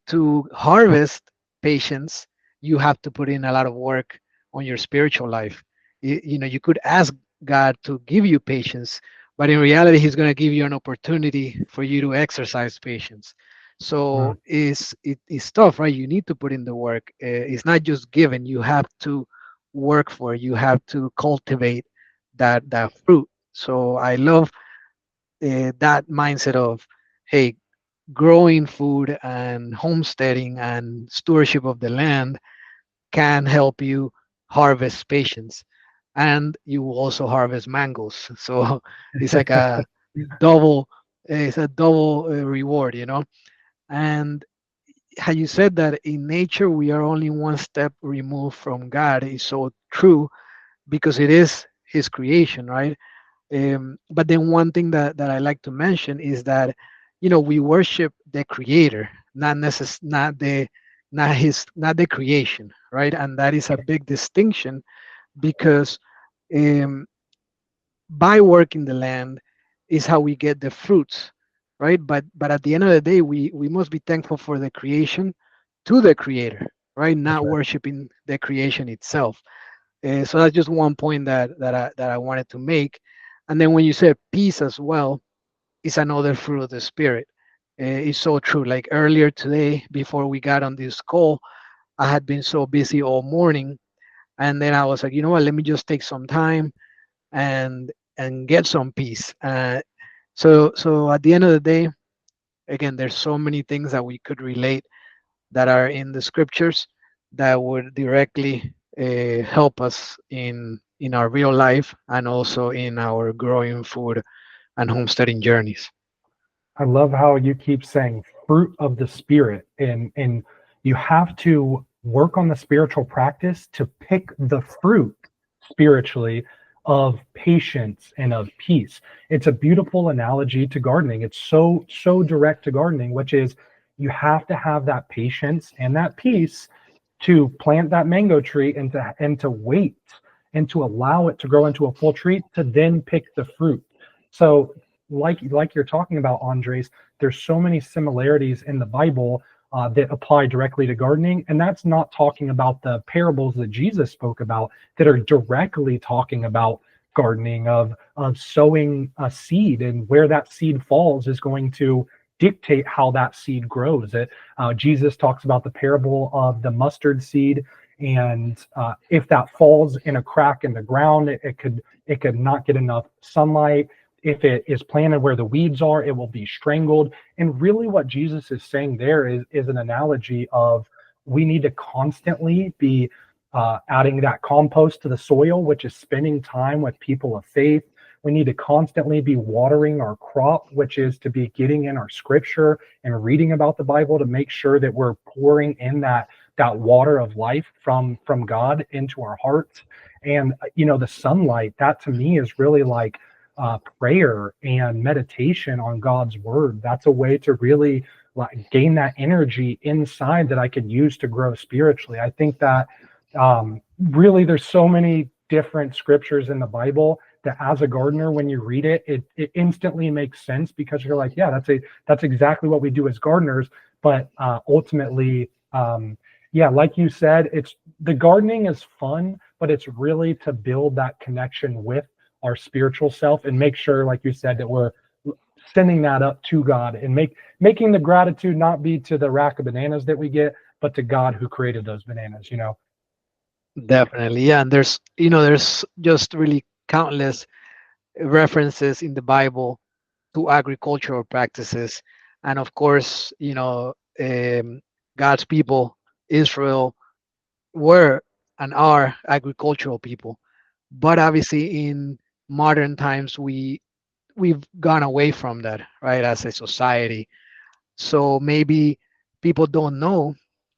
to harvest patience, you have to put in a lot of work on your spiritual life. You could ask God to give you patience, but in reality, He's going to give you an opportunity for you to exercise patience. So Mm, it's tough, right? You need to put in the work. It's not just given. You have to work for it. You have to cultivate that fruit. So I love that mindset of, hey, growing food and homesteading and stewardship of the land can help you harvest patience, and you will also harvest mangoes. So it's like a double, it's a double reward, you know. And how you said that in nature we are only one step removed from God is so true, because it is His creation, right? But then one thing that I like to mention is that, you know, we worship the creator, not the creation, right? And that is a big distinction, because um, by working the land is how we get the fruits, right? But at the end of the day, we must be thankful for the creation to the creator, right? that's Not right. worshiping the creation itself. So that's just one point that I wanted to make. And then when you said peace as well, is another fruit of the spirit. It's so true. Like earlier today, before we got on this call, I had been so busy all morning, and then I was like, you know what? Let me just take some time and get some peace. So at the end of the day, again, there's so many things that we could relate that are in the scriptures that would directly help us in our real life and also in our growing food and homesteading journeys. I love how you keep saying fruit of the spirit, and you have to work on the spiritual practice to pick the fruit spiritually of patience and of peace. It's a beautiful analogy to gardening. It's so direct to gardening, which is you have to have that patience and that peace to plant that mango tree and to wait and to allow it to grow into a full tree to then pick the fruit. So like you're talking about, Andres, there's so many similarities in the Bible that apply directly to gardening, and that's not talking about the parables that Jesus spoke about that are directly talking about gardening of sowing a seed, and where that seed falls is going to dictate how that seed grows. Jesus talks about the parable of the mustard seed, and if that falls in a crack in the ground, it could not get enough sunlight. If it is planted where the weeds are, it will be strangled. And really, what Jesus is saying there is an analogy of we need to constantly be adding that compost to the soil, which is spending time with people of faith. We need to constantly be watering our crop, which is to be getting in our scripture and reading about the Bible to make sure that we're pouring in that water of life from God into our hearts. And the sunlight, that to me is really like prayer and meditation on God's word. That's a way to really like gain that energy inside that I could use to grow spiritually. I think that really there's so many different scriptures in the Bible that as a gardener, when you read it, it instantly makes sense because you're like, yeah, that's exactly what we do as gardeners. But ultimately, yeah, like you said, it's the gardening is fun, but it's really to build that connection with our spiritual self and make sure, like you said, that we're sending that up to God and making the gratitude not be to the rack of bananas that we get, but to God who created those bananas. Definitely, yeah. And there's just really countless references in the Bible to agricultural practices, and of course, God's people, Israel, were and are agricultural people. But obviously, in modern times, we've gone away from that, right, as a society. So maybe people don't know,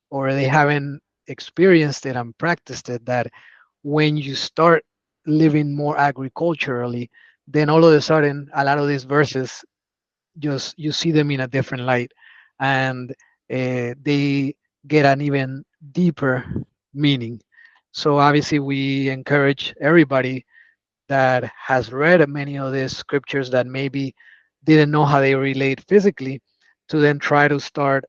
or they haven't experienced it and practiced it, that when you start living more agriculturally, then all of a sudden a lot of these verses, just you see them in a different light, and they get an even deeper meaning. So obviously we encourage everybody that has read many of these scriptures that maybe didn't know how they relate physically, to then try to start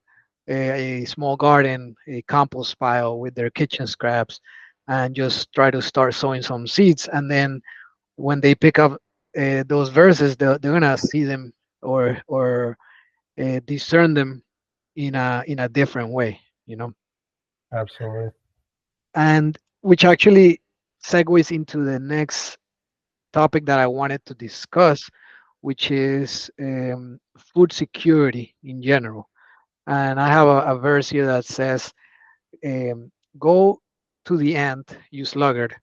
a small garden, a compost pile with their kitchen scraps, and just try to start sowing some seeds. And then when they pick up those verses, they're gonna see them or discern them in a different way, you know. Absolutely. And which actually segues into the next topic that I wanted to discuss, which is food security in general. And I have a verse here that says, um, "Go to the ant, you sluggard,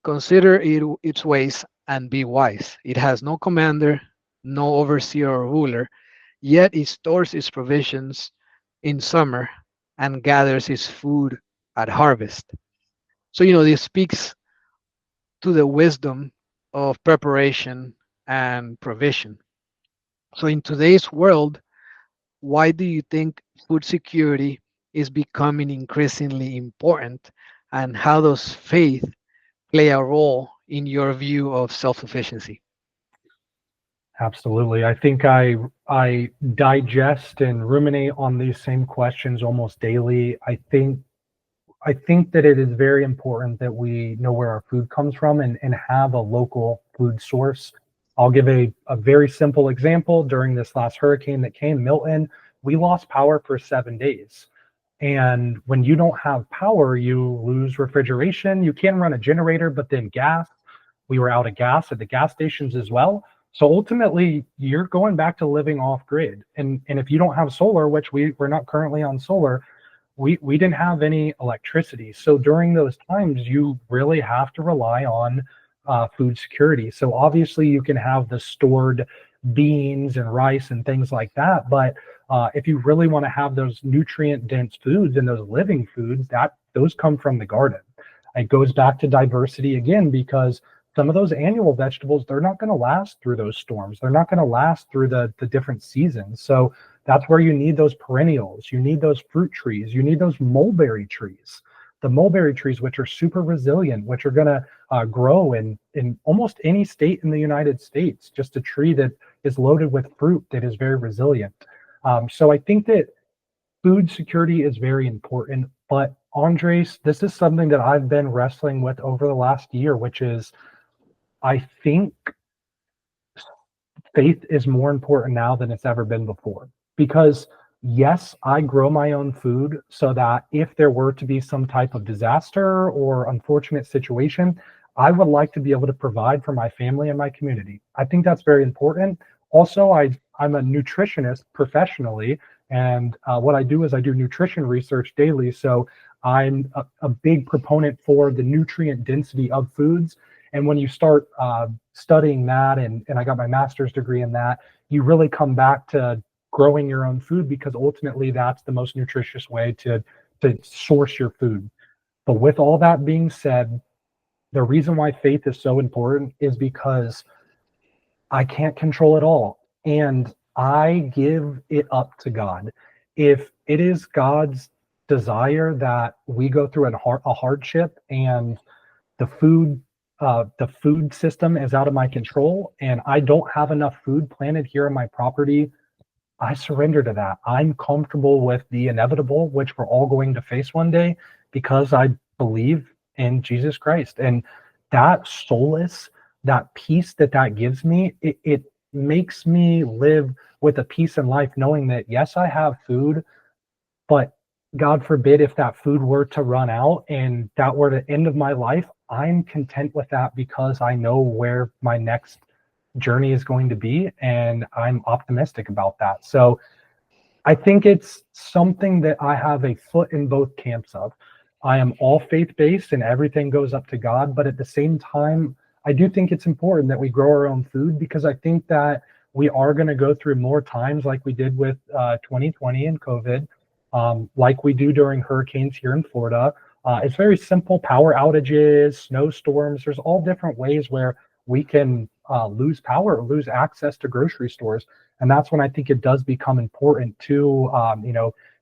consider its ways and be wise. It has no commander, no overseer or ruler, yet it stores its provisions in summer and gathers its food at harvest." So, this speaks to the wisdom of preparation and provision. So, in today's world, why do you think food security is becoming increasingly important? And how does faith play a role in your view of self sufficiency? Absolutely. I think I digest and ruminate on these same questions almost daily. I think that it is very important that we know where our food comes from and have a local food source. I'll give a very simple example. During this last hurricane that came, Milton, we lost power for 7 days. And when you don't have power, you lose refrigeration. You can run a generator, but then gas. We were out of gas at the gas stations as well. So ultimately, you're going back to living off grid. And if you don't have solar, which we're not currently on solar, we didn't have any electricity. So during those times, you really have to rely on food security. So obviously, you can have the stored beans and rice and things like that, but if you really want to have those nutrient dense foods and those living foods, that those come from the garden. It goes back to diversity again because some of those annual vegetables, they're not going to last through those storms. They're not going to last through the different seasons. So that's where you need those perennials. You need those fruit trees. You need those mulberry trees. The mulberry trees, which are super resilient, which are going to grow in almost any state in the United States, just a tree that is loaded with fruit that is very resilient. So I think that food security is very important. But Andres, this is something that I've been wrestling with over the last year, which is I think faith is more important now than it's ever been before. Because, yes, I grow my own food so that if there were to be some type of disaster or unfortunate situation, I would like to be able to provide for my family and my community. I think that's very important. Also, I'm a nutritionist professionally, and what I do is I do nutrition research daily. So I'm a big proponent for the nutrient density of foods. And when you start studying that, and I got my master's degree in that, you really come back to growing your own food because ultimately that's the most nutritious way to source your food. But with all that being said, the reason why faith is so important is because I can't control it all. And I give it up to God. If it is God's desire that we go through a hardship and the food system is out of my control and I don't have enough food planted here on my property, I surrender to that. I'm comfortable with the inevitable, which we're all going to face one day, because I believe in Jesus Christ. And that solace, that peace that gives me, it makes me live with a peace in life, knowing that, yes, I have food, but God forbid if that food were to run out and that were the end of my life, I'm content with that because I know where my next journey is going to be and I'm optimistic about that. So I think it's something that I have a foot in both camps of. I am all faith based and everything goes up to God, but at the same time, I do think it's important that we grow our own food because I think that we are going to go through more times like we did with 2020 and COVID, like we do during hurricanes here in Florida. It's very simple: power outages, snowstorms. There's all different ways where we can lose power or lose access to grocery stores. And that's when I think it does become important to,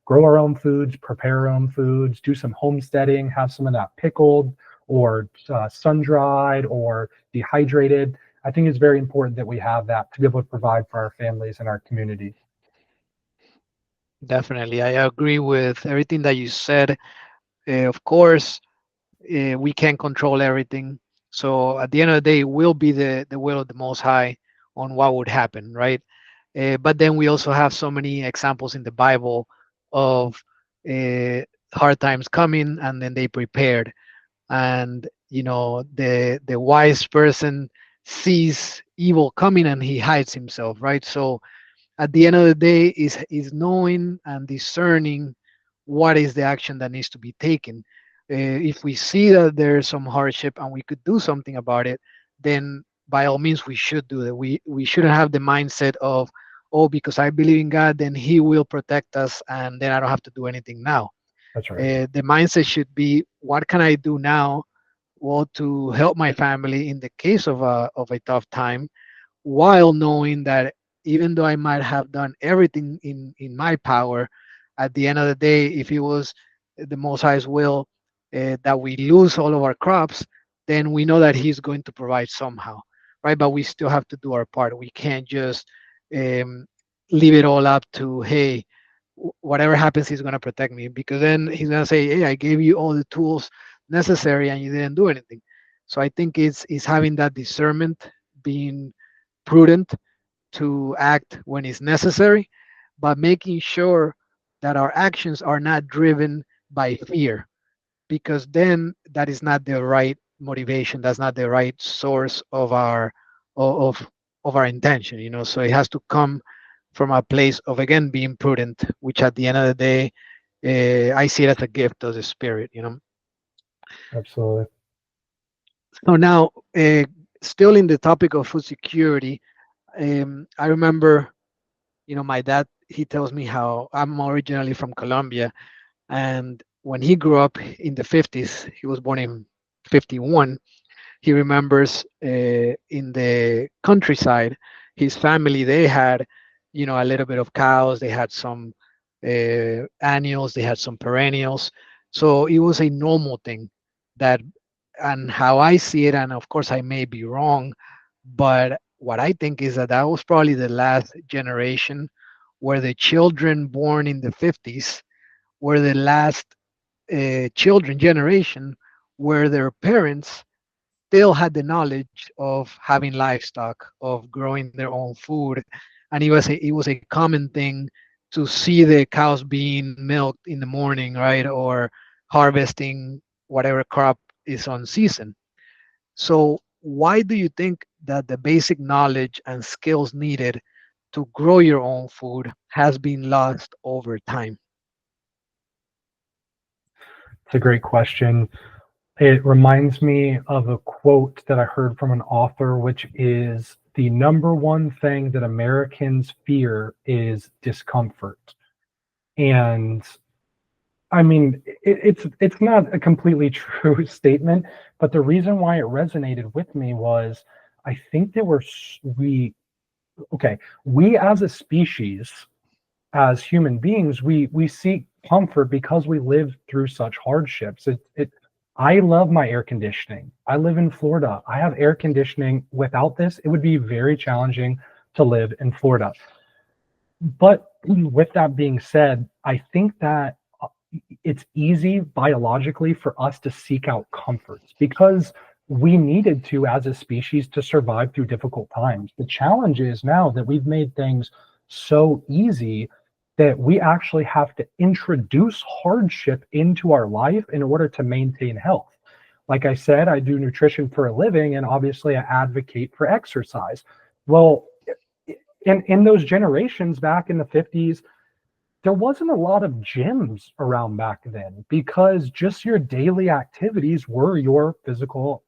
grow our own foods, prepare our own foods, do some homesteading, have some of that pickled or sun dried or dehydrated. I think it's very important that we have that to be able to provide for our families and our community. Definitely. I agree with everything that you said. Of course, we can't control everything. So at the end of the day, it will be the will of the Most High on what would happen, right? But then we also have so many examples in the Bible of uh, hard times coming, and then they prepared. And the wise person sees evil coming and he hides himself, right? So at the end of the day is knowing and discerning what is the action that needs to be taken. If we see that there's some hardship and we could do something about it, then by all means we should do it. We shouldn't have the mindset of, oh, because I believe in God, then He will protect us, and then I don't have to do anything now. That's right. The mindset should be, what can I do now, well, to help my family in the case of a tough time, while knowing that even though I might have done everything in my power, at the end of the day, if it was the Most High's will that we lose all of our crops, then we know that He's going to provide somehow, right? But we still have to do our part. We can't just um, leave it all up to, hey, whatever happens, He's going to protect me, because then He's going to say, hey, I gave you all the tools necessary and you didn't do anything. So I think it's having that discernment, being prudent to act when it's necessary, but making sure that our actions are not driven by fear, because then that is not the right motivation. That's not the right source of of of our intention. So it has to come from a place of, again, being prudent, which at the end of the day, I see it as a gift of the Spirit. Absolutely. So now, still in the topic of food security, I remember, my dad, he tells me how I'm originally from Colombia. And when he grew up in the 50s, he was born in 51. He remembers in the countryside, his family, they had, a little bit of cows, they had some annuals, they had some perennials. So it was a normal thing that, and how I see it, and of course I may be wrong, but what I think is that that was probably the last generation where the children born in the 50s were the last children generation where their parents still had the knowledge of having livestock, of growing their own food, and it was a common thing to see the cows being milked in the morning, right, or harvesting whatever crop is on season. So why do you think that the basic knowledge and skills needed to grow your own food has been lost over time? It's a great question. It reminds me of a quote that I heard from an author, which is the number one thing that Americans fear is discomfort. And I mean, it's not a completely true statement, but the reason why it resonated with me was I think that we as a species, as human beings, we seek comfort because we live through such hardships. I love my air conditioning. I live in Florida. I have air conditioning. Without this, it would be very challenging to live in Florida. But with that being said, I think that it's easy biologically for us to seek out comforts because we needed to as a species to survive through difficult times. The challenge is now that we've made things so easy that we actually have to introduce hardship into our life in order to maintain health. Like I said, I do nutrition for a living, and obviously I advocate for exercise. Well, in those generations back in the 50s, there wasn't a lot of gyms around back then because just your daily activities were your physical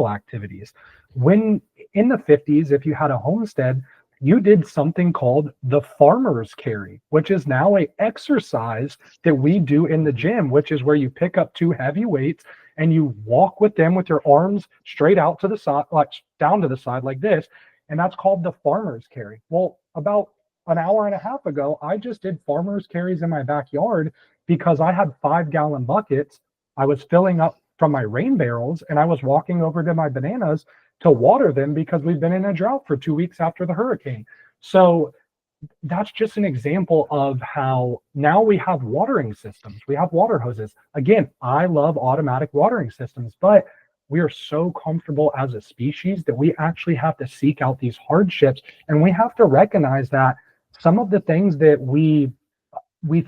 activities. When in the 50s, if you had a homestead, you did something called the farmer's carry, which is now a exercise that we do in the gym, which is where you pick up two heavy weights and you walk with them with your arms straight out to the side, like down to the side like this. And that's called the farmer's carry. Well, about an hour and a half ago, I just did farmer's carries in my backyard because I had 5-gallon buckets. I was filling up from my rain barrels and I was walking over to my bananas to water them because we've been in a drought for 2 weeks after the hurricane. So that's just an example of how now we have watering systems. We have water hoses. Again, I love automatic watering systems, but we are so comfortable as a species that we actually have to seek out these hardships, and we have to recognize that some of the things that we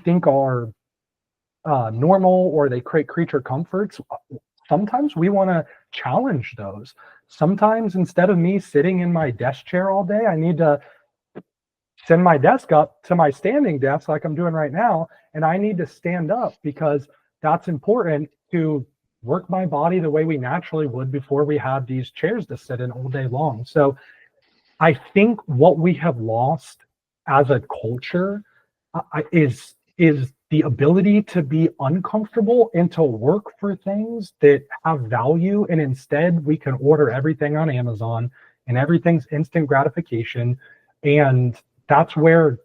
think are normal or they create creature comforts, sometimes we want to challenge those. Sometimes instead of me sitting in my desk chair all day, I need to send my desk up to my standing desk like I'm doing right now, and I need to stand up because that's important to work my body the way we naturally would before we had these chairs to sit in all day long. So I think what we have lost as a culture is the ability to be uncomfortable and to work for things that have value. And instead, we can order everything on Amazon, and everything's instant gratification. And that's where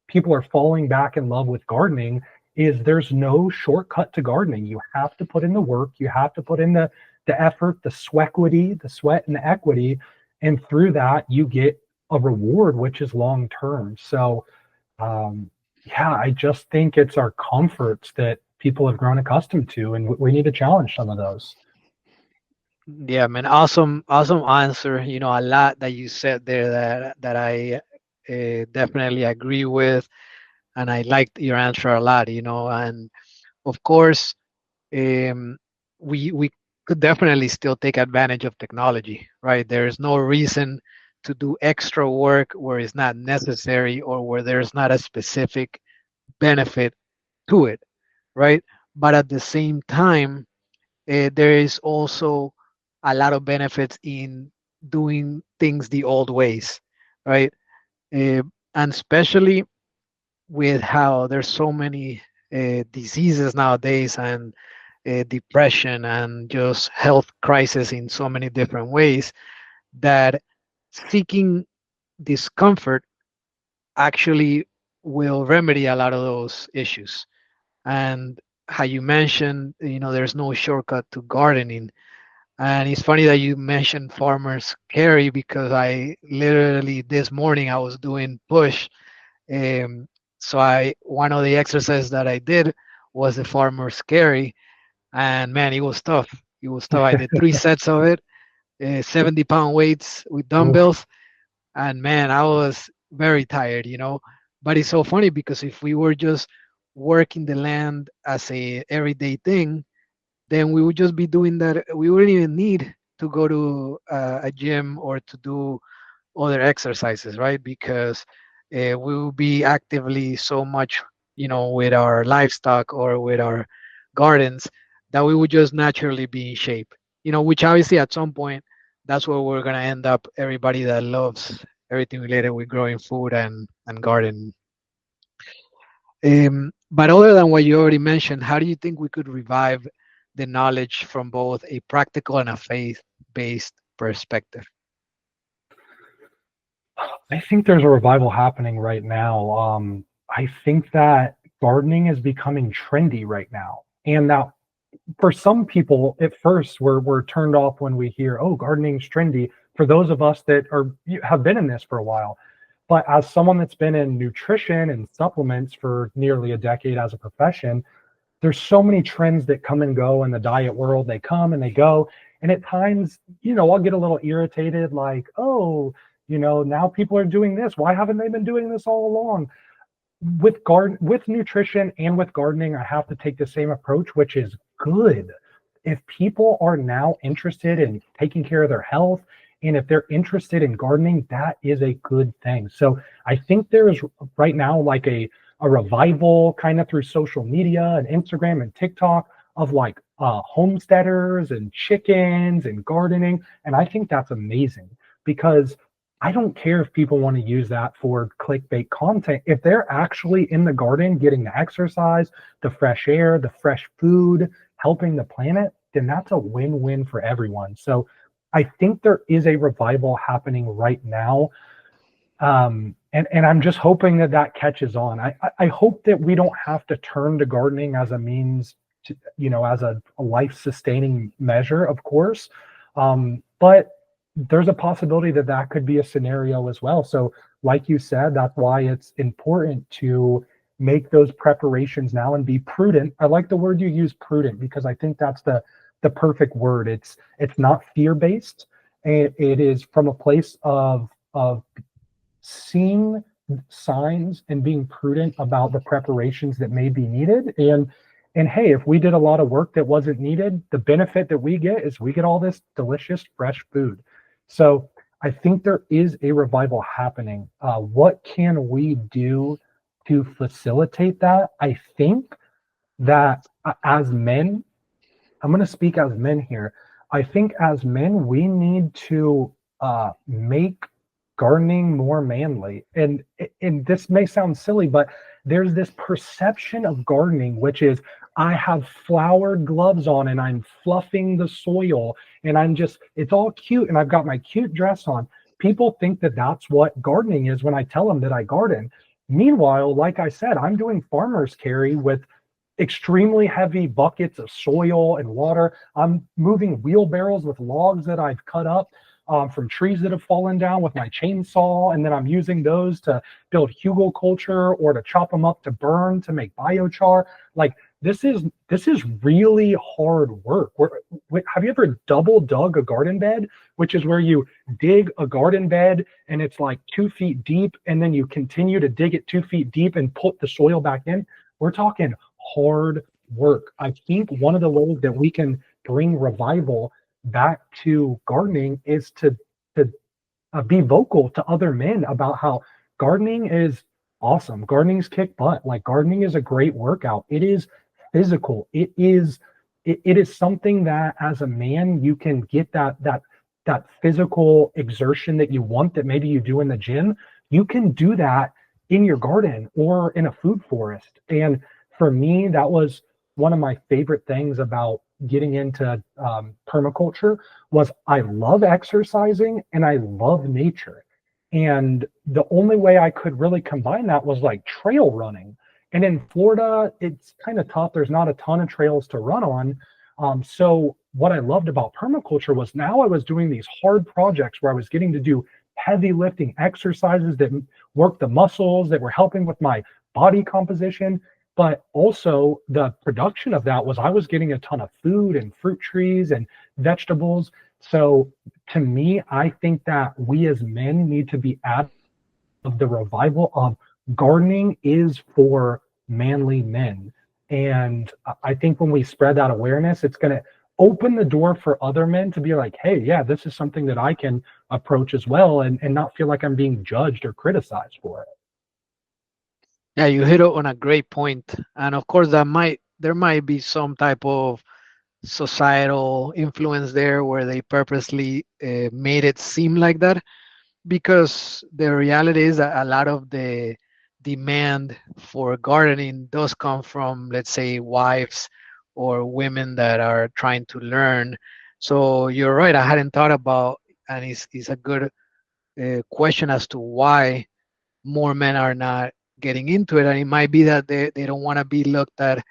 people are falling back in love with gardening. Is there's no shortcut to gardening. You have to put in the work. You have to put in the effort, the swequity, the sweat and the equity, and through that you get a reward, which is long term. So yeah, I just think it's our comforts that people have grown accustomed to, and we need to challenge some of those. Yeah, man, awesome answer. A lot that you said there that I definitely agree with, and I liked your answer a lot. And of course, um, we could definitely still take advantage of technology, right? There's no reason to do extra work where it's not necessary or where there's not a specific benefit to it, right? But at the same time, there is also a lot of benefits in doing things the old ways, right? Uh, and especially with how there's so many diseases nowadays, and depression and just health crisis in so many different ways, that seeking discomfort actually will remedy a lot of those issues. And how you mentioned, there's no shortcut to gardening. And it's funny that you mentioned farmers carry, because I literally this morning I was doing push. So I one of the exercises that I did was the farmer's carry, and man, it was tough. It was tough. I did 3 sets of it, 70-pound weights with Oof. dumbbells, and man, I was very tired. But it's so funny because if we were just working the land as a everyday thing, then we would just be doing that. We wouldn't even need to go to a gym or to do other exercises, right? Because we will be actively so much, with our livestock or with our gardens, that we would just naturally be in shape. Which obviously at some point, that's where we're gonna end up. Everybody that loves everything related with growing food and gardening. But other than what you already mentioned, how do you think we could revive the knowledge from both a practical and a faith-based perspective? I think there's a revival happening right now. I think that gardening is becoming trendy right now. And now, for some people, at first, we're turned off when we hear, "Oh, gardening's trendy." For those of us that have been in this for a while, but as someone that's been in nutrition and supplements for nearly a decade as a profession, there's so many trends that come and go in the diet world. They come and they go. And at times, I'll get a little irritated, like, oh, now people are doing this. Why haven't they been doing this all along? With nutrition and with gardening, I have to take the same approach, which is good. If people are now interested in taking care of their health, and if they're interested in gardening, that is a good thing. So I think there is right now like a revival kind of through social media and Instagram and TikTok of like homesteaders and chickens and gardening. And I think that's amazing because I don't care if people want to use that for clickbait content. If they're actually in the garden getting the exercise, the fresh air, the fresh food, helping the planet, then that's a win-win for everyone. So I think there is a revival happening right now. And I'm just hoping that that catches on. I hope that we don't have to turn to gardening as a means to, as a life-sustaining measure, of course. But there's a possibility that that could be a scenario as well. So like you said, that's why it's important to make those preparations now and be prudent. I like the word you use, prudent, because I think that's the the perfect word. It's not fear based, and it is from a place of seeing signs and being prudent about the preparations that may be needed. And hey, if we did a lot of work that wasn't needed, the benefit that we get is we get all this delicious fresh food. So I think there is a revival happening. What can we do to facilitate that? I think that as men, I'm going to speak as men here. I think as men, we need to make gardening more manly. And this may sound silly, but there's this perception of gardening, which is I have flowered gloves on and I'm fluffing the soil and it's all cute and I've got my cute dress on. People think that that's what gardening is when I tell them that I garden. Meanwhile, like I said, I'm doing farmer's carry with extremely heavy buckets of soil and water. I'm moving wheelbarrows with logs that I've cut up from trees that have fallen down with my chainsaw, and then I'm using those to build hugelkultur or to chop them up to burn to make biochar. Like this is really hard work. Have you ever double dug a garden bed, which is where you dig a garden bed and it's like 2 feet deep, and then you continue to dig it 2 feet deep and put the soil back in? We're talking hard work. I think one of the ways that we can bring revival back to gardening is to be vocal to other men about how gardening is awesome. Gardening's kick butt. Like gardening is a great workout. It is physical. It is something that as a man you can get that physical exertion that you want that maybe you do in the gym. You can do that in your garden or in a food forest. And for me, that was one of my favorite things about getting into permaculture was I love exercising and I love nature. And the only way I could really combine that was like trail running. And in Florida, it's kind of tough. There's not a ton of trails to run on. So what I loved about permaculture was now I was doing these hard projects where I was getting to do heavy lifting exercises that work the muscles, that were helping with my body composition. But also the production of that was I was getting a ton of food and fruit trees and vegetables. So to me, I think that we as men need to be at of the revival of gardening is for manly men. And I think when we spread that awareness, it's going to open the door for other men to be like, hey, yeah, this is something that I can approach as well, and not feel like I'm being judged or criticized for it. Yeah, you hit on a great point, and of course, there might be some type of societal influence there where they purposely made it seem like that, because the reality is that a lot of the demand for gardening does come from, let's say, wives or women that are trying to learn. So you're right, I hadn't thought about, and it's a good question as to why more men are not getting into it. And it might be that they don't want to be looked at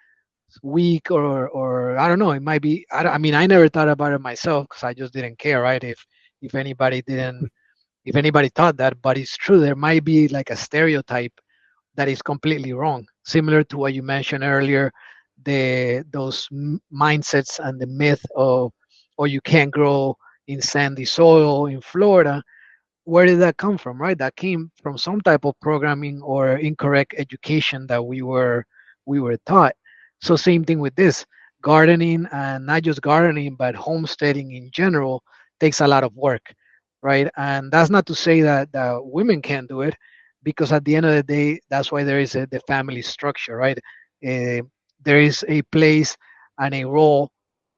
weak, or I don't know, it might be, I mean, I never thought about it myself because I just didn't care, right? If anybody didn't, if anybody thought that. But it's true, there might be like a stereotype that is completely wrong, similar to what you mentioned earlier, those mindsets and the myth of, oh, you can't grow in sandy soil in Florida. Where did that come from, right? That came from some type of programming or incorrect education that we were taught. So same thing with this gardening, and not just gardening, but homesteading in general takes a lot of work, right? And that's not to say that women can't do it, because at the end of the day, that's why there is the family structure, right? Uh, there is a place and a role,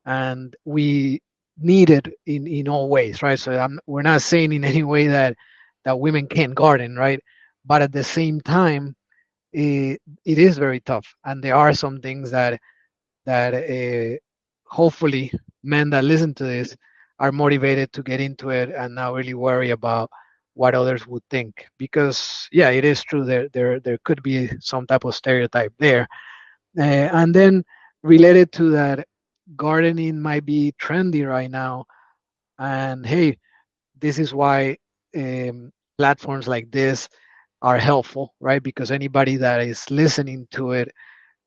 and we need it in all ways, right? So we're not saying in any way that women can't garden, right? But at the same time, it is very tough, and there are some things that hopefully men that listen to this are motivated to get into it and not really worry about what others would think, because yeah, it is true, there could be some type of stereotype there. And then related to that, gardening might be trendy right now, and hey, this is why platforms like this are helpful, right? Because anybody that is listening to it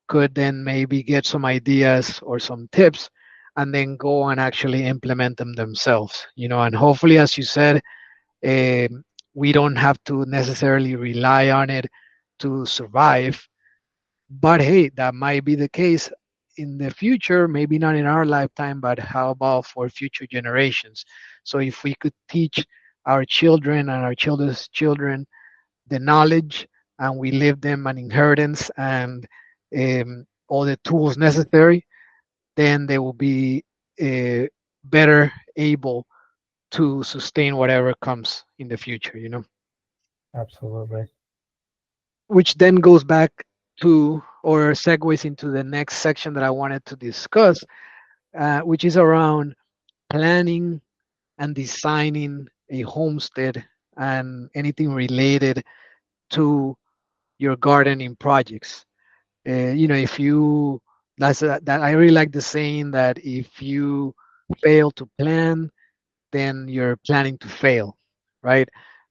could then maybe get some ideas or some tips and then go and actually implement them themselves. And hopefully, as you said, we don't have to necessarily rely on it to survive. But hey, that might be the case in the future, maybe not in our lifetime, but how about for future generations? So if we could teach our children and our children's children the knowledge, and we leave them an inheritance and all the tools necessary, then they will be better able to sustain whatever comes in the future. Absolutely. Which then goes back to or segues into the next section that I wanted to discuss, which is around planning and designing a homestead and anything related to your gardening projects. If you that I really like the saying that if you fail to plan, then you're planning to fail, right?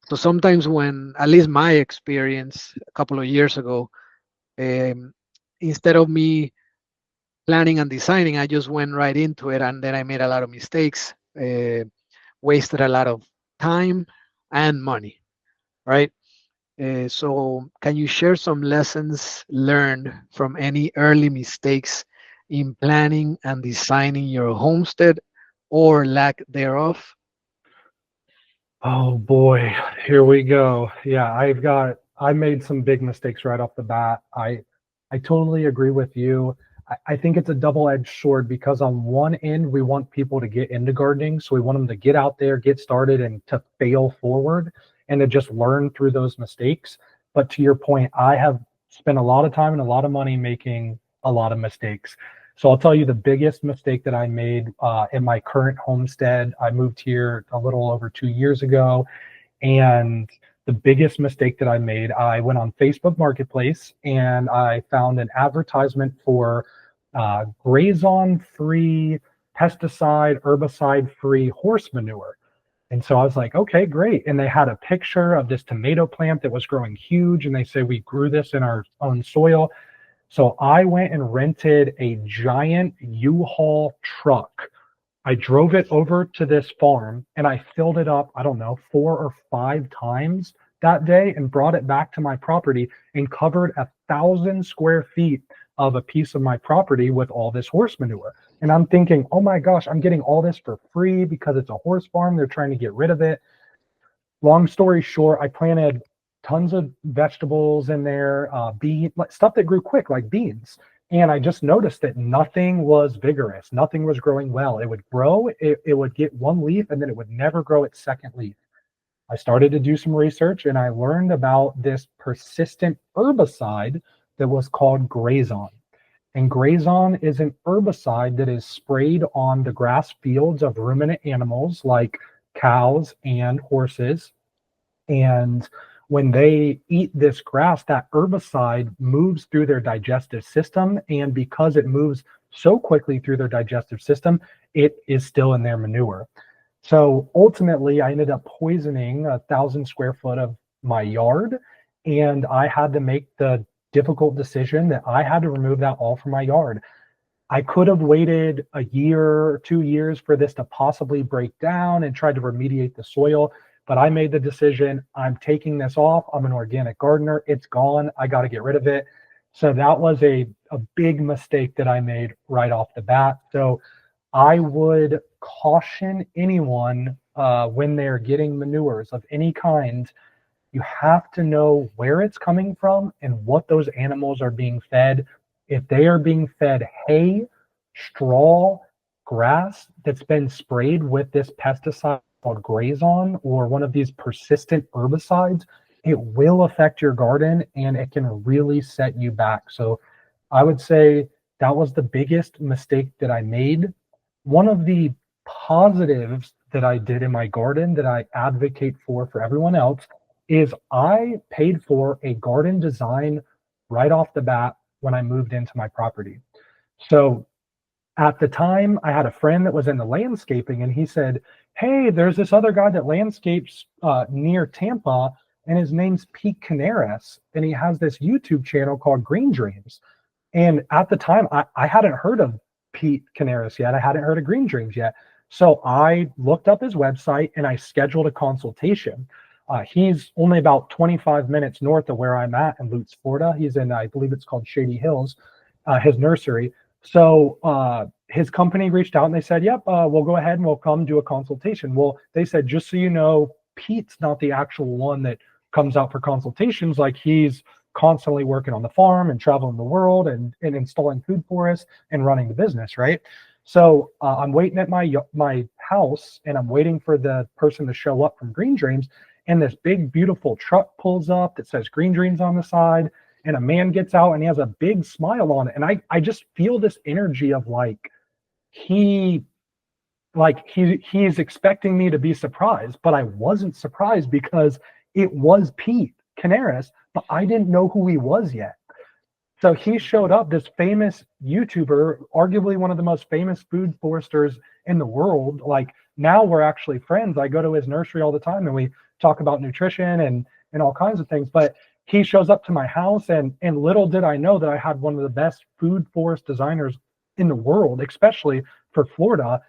So sometimes when, at least my experience a couple of years ago, um, instead of me planning and designing, I just went right into it, and then I made a lot of mistakes, wasted a lot of time and money, right? So, can you share some lessons learned from any early mistakes in planning and designing your homestead or lack thereof? Oh boy, here we go. Yeah, I made some big mistakes right off the bat. I totally agree with you. I think it's a double-edged sword because on one end we want people to get into gardening, so we want them to get out there, get started, and to fail forward and to just learn through those mistakes. But to your point, I have spent a lot of time and a lot of money making a lot of mistakes. So I'll tell you the biggest mistake that I made in my current homestead. I moved here a little over 2 years ago, and the biggest mistake that I made, I went on Facebook Marketplace and I found an advertisement for grazon free, pesticide, herbicide free horse manure. And so I was like, okay, great. And they had a picture of this tomato plant that was growing huge. And they say, we grew this in our own soil. So I went and rented a giant U-Haul truck. I drove it over to this farm and I filled it up, I don't know, 4 or 5 times that day and brought it back to my property and covered 1,000 square feet of a piece of my property with all this horse manure. And I'm thinking, oh my gosh, I'm getting all this for free because it's a horse farm. They're trying to get rid of it. Long story short, I planted tons of vegetables in there, stuff that grew quick, like beans. And I just noticed that nothing was vigorous. Nothing was growing well. It would grow, it would get one leaf, and then it would never grow its second leaf. I started to do some research and I learned about this persistent herbicide that was called grazon. And grazon is an herbicide that is sprayed on the grass fields of ruminant animals like cows and horses. And when they eat this grass, that herbicide moves through their digestive system. And because it moves so quickly through their digestive system, it is still in their manure. So ultimately, I ended up poisoning 1,000 square foot of my yard. And I had to make the difficult decision that I had to remove that all from my yard. I could have waited a year or 2 years for this to possibly break down and tried to remediate the soil. But I made the decision, I'm taking this off. I'm an organic gardener. It's gone. I got to get rid of it. So that was a big mistake that I made right off the bat. So I would caution anyone when they're getting manures of any kind, you have to know where it's coming from and what those animals are being fed. If they are being fed hay, straw, grass that's been sprayed with this pesticide called grazon or one of these persistent herbicides, it will affect your garden and it can really set you back. So I would say that was the biggest mistake that I made. One of the positives that I did in my garden that I advocate for everyone else is I paid for a garden design right off the bat when I moved into my property. So at the time, I had a friend that was in the landscaping, and he said, "Hey, there's this other guy that landscapes near Tampa, and his name's Pete Canaris, and he has this YouTube channel called Green Dreams." And at the time, I hadn't heard of Pete Canaris yet. I hadn't heard of Green Dreams yet. So I looked up his website and I scheduled a consultation. He's only about 25 minutes north of where I'm at in Lutz, Florida. He's in, I believe it's called Shady Hills, his nursery. So his company reached out and they said, yep, we'll go ahead and we'll come do a consultation. Well, they said, just so you know, Pete's not the actual one that comes out for consultations. Like, he's constantly working on the farm and traveling the world and installing food forests and running the business, right? So I'm waiting at my house and I'm waiting for the person to show up from Green Dreams. And this big, beautiful truck pulls up that says Green Dreams on the side. And a man gets out and he has a big smile on it. And I just feel this energy of he's expecting me to be surprised, but I wasn't surprised because it was Pete Canaris, but I didn't know who he was yet. So he showed up, this famous YouTuber, arguably one of the most famous food foresters in the world. Like, now we're actually friends. I go to his nursery all the time and we talk about nutrition and all kinds of things. But he shows up to my house, and little did I know that I had one of the best food forest designers in the world, especially for Florida,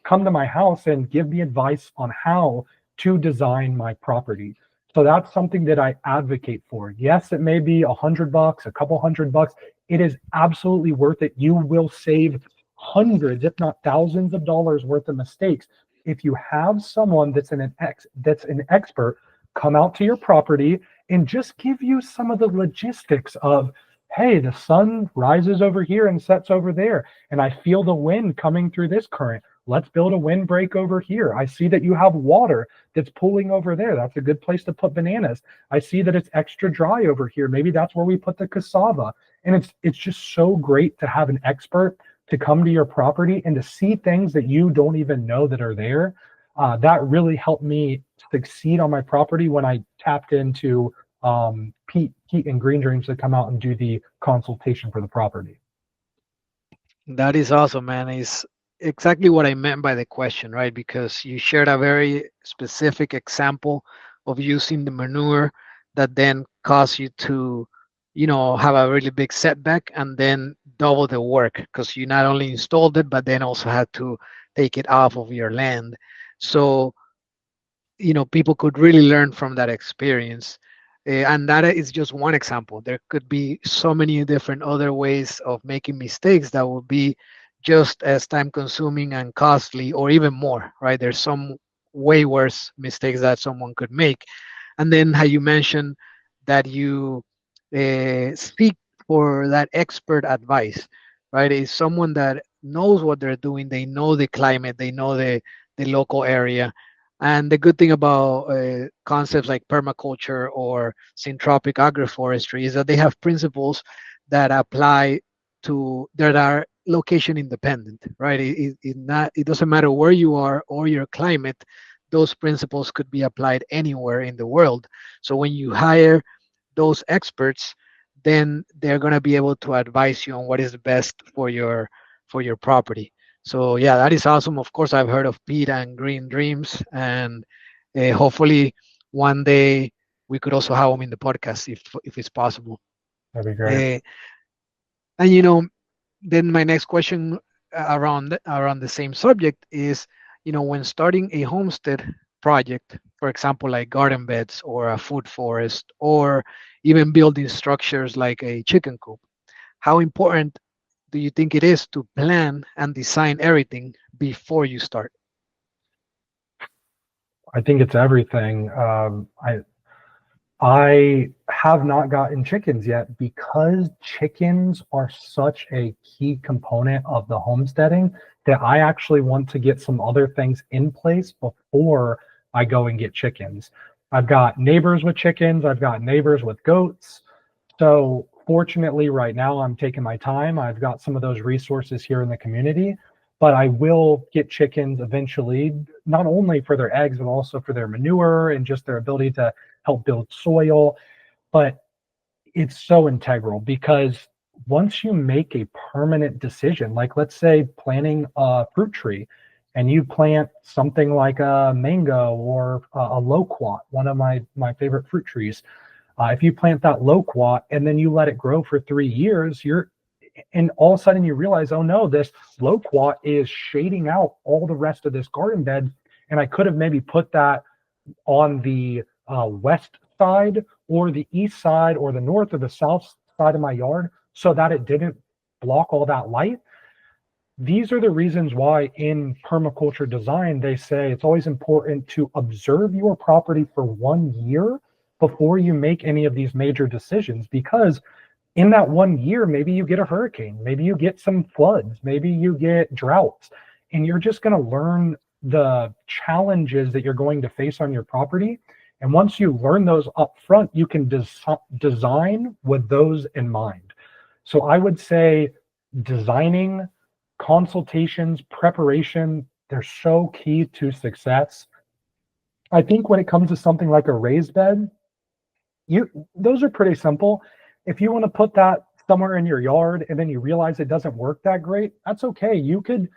come to my house and give me advice on how to design my property. So that's something that I advocate for. Yes, it may be $100, a couple $100. It is absolutely worth it. You will save hundreds, if not thousands of dollars worth of mistakes if you have someone that's an expert come out to your property and just give you some of the logistics of, hey, the sun rises over here and sets over there, and I feel the wind coming through this current. Let's build a windbreak over here. I see that you have water that's pooling over there. That's a good place to put bananas. I see that it's extra dry over here. Maybe that's where we put the cassava. And it's just so great to have an expert to come to your property and to see things that you don't even know that are there. That really helped me succeed on my property when I tapped into Pete and Green Dreams to come out and do the consultation for the property. That is awesome, man. Is exactly what I meant by the question, right? Because you shared a very specific example of using the manure that then caused you to, have a really big setback and then double the work, because you not only installed it, but then also had to take it off of your land. So, people could really learn from that experience. And that is just one example. There could be so many different other ways of making mistakes that would be just as time consuming and costly, or even more, right? There's some way worse mistakes that someone could make. And then how you mentioned that you seek for that expert advice, right? Is someone that knows what they're doing. They know the climate, they know the local area. And the good thing about concepts like permaculture or syntropic agroforestry is that they have principles that apply that are location independent, right? It doesn't matter where you are or your climate. Those principles could be applied anywhere in the world. So when you hire those experts, then they're going to be able to advise you on what is best for your property. So yeah, that is awesome. Of course, I've heard of Pete and Green Dreams, and hopefully one day we could also have them in the podcast if it's possible. That'd be great. And then my next question around the same subject is, when starting a homestead project, for example, like garden beds or a food forest, or even building structures like a chicken coop, how important do you think it is to plan and design everything before you start? I think it's everything. I have not gotten chickens yet because chickens are such a key component of the homesteading that I actually want to get some other things in place before I go and get chickens. I've got neighbors with chickens. I've got neighbors with goats. So fortunately, right now, I'm taking my time. I've got some of those resources here in the community, but I will get chickens eventually, not only for their eggs, but also for their manure and just their ability to help build soil. But it's so integral because once you make a permanent decision, like let's say planting a fruit tree, and you plant something like a mango or a loquat, one of my favorite fruit trees. If you plant that loquat and then you let it grow for 3 years, And all of a sudden you realize, oh no, this loquat is shading out all the rest of this garden bed. And I could have maybe put that on the west side or the east side or the north or the south side of my yard so that it didn't block all that light. These are the reasons why in permaculture design, they say it's always important to observe your property for 1 year before you make any of these major decisions. Because in that 1 year, maybe you get a hurricane, maybe you get some floods, maybe you get droughts, and you're just going to learn the challenges that you're going to face on your property. And once you learn those up front, you can design with those in mind. So I would say designing, consultations, preparation, they're so key to success. I think when it comes to something like a raised bed, you those are pretty simple. If you want to put that somewhere in your yard and then you realize it doesn't work that great, that's okay. You can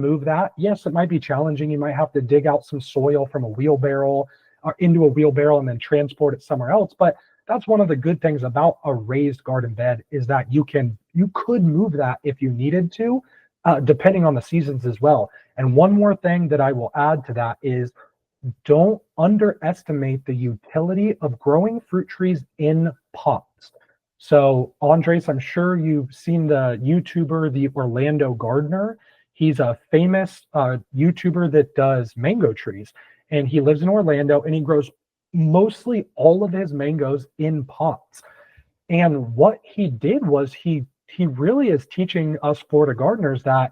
move that. Yes, it might be challenging. You might have to dig out some soil from a wheelbarrow or into a wheelbarrow and then transport it somewhere else. But that's one of the good things about a raised garden bed is that you could move that if you needed to, depending on the seasons as well. And one more thing that I will add to that is don't underestimate the utility of growing fruit trees in pots. So, Andres, I'm sure you've seen the YouTuber, the Orlando Gardener. He's a famous YouTuber that does mango trees, and he lives in Orlando and he grows mostly all of his mangoes in pots. And what he did was he really is teaching us Florida gardeners that,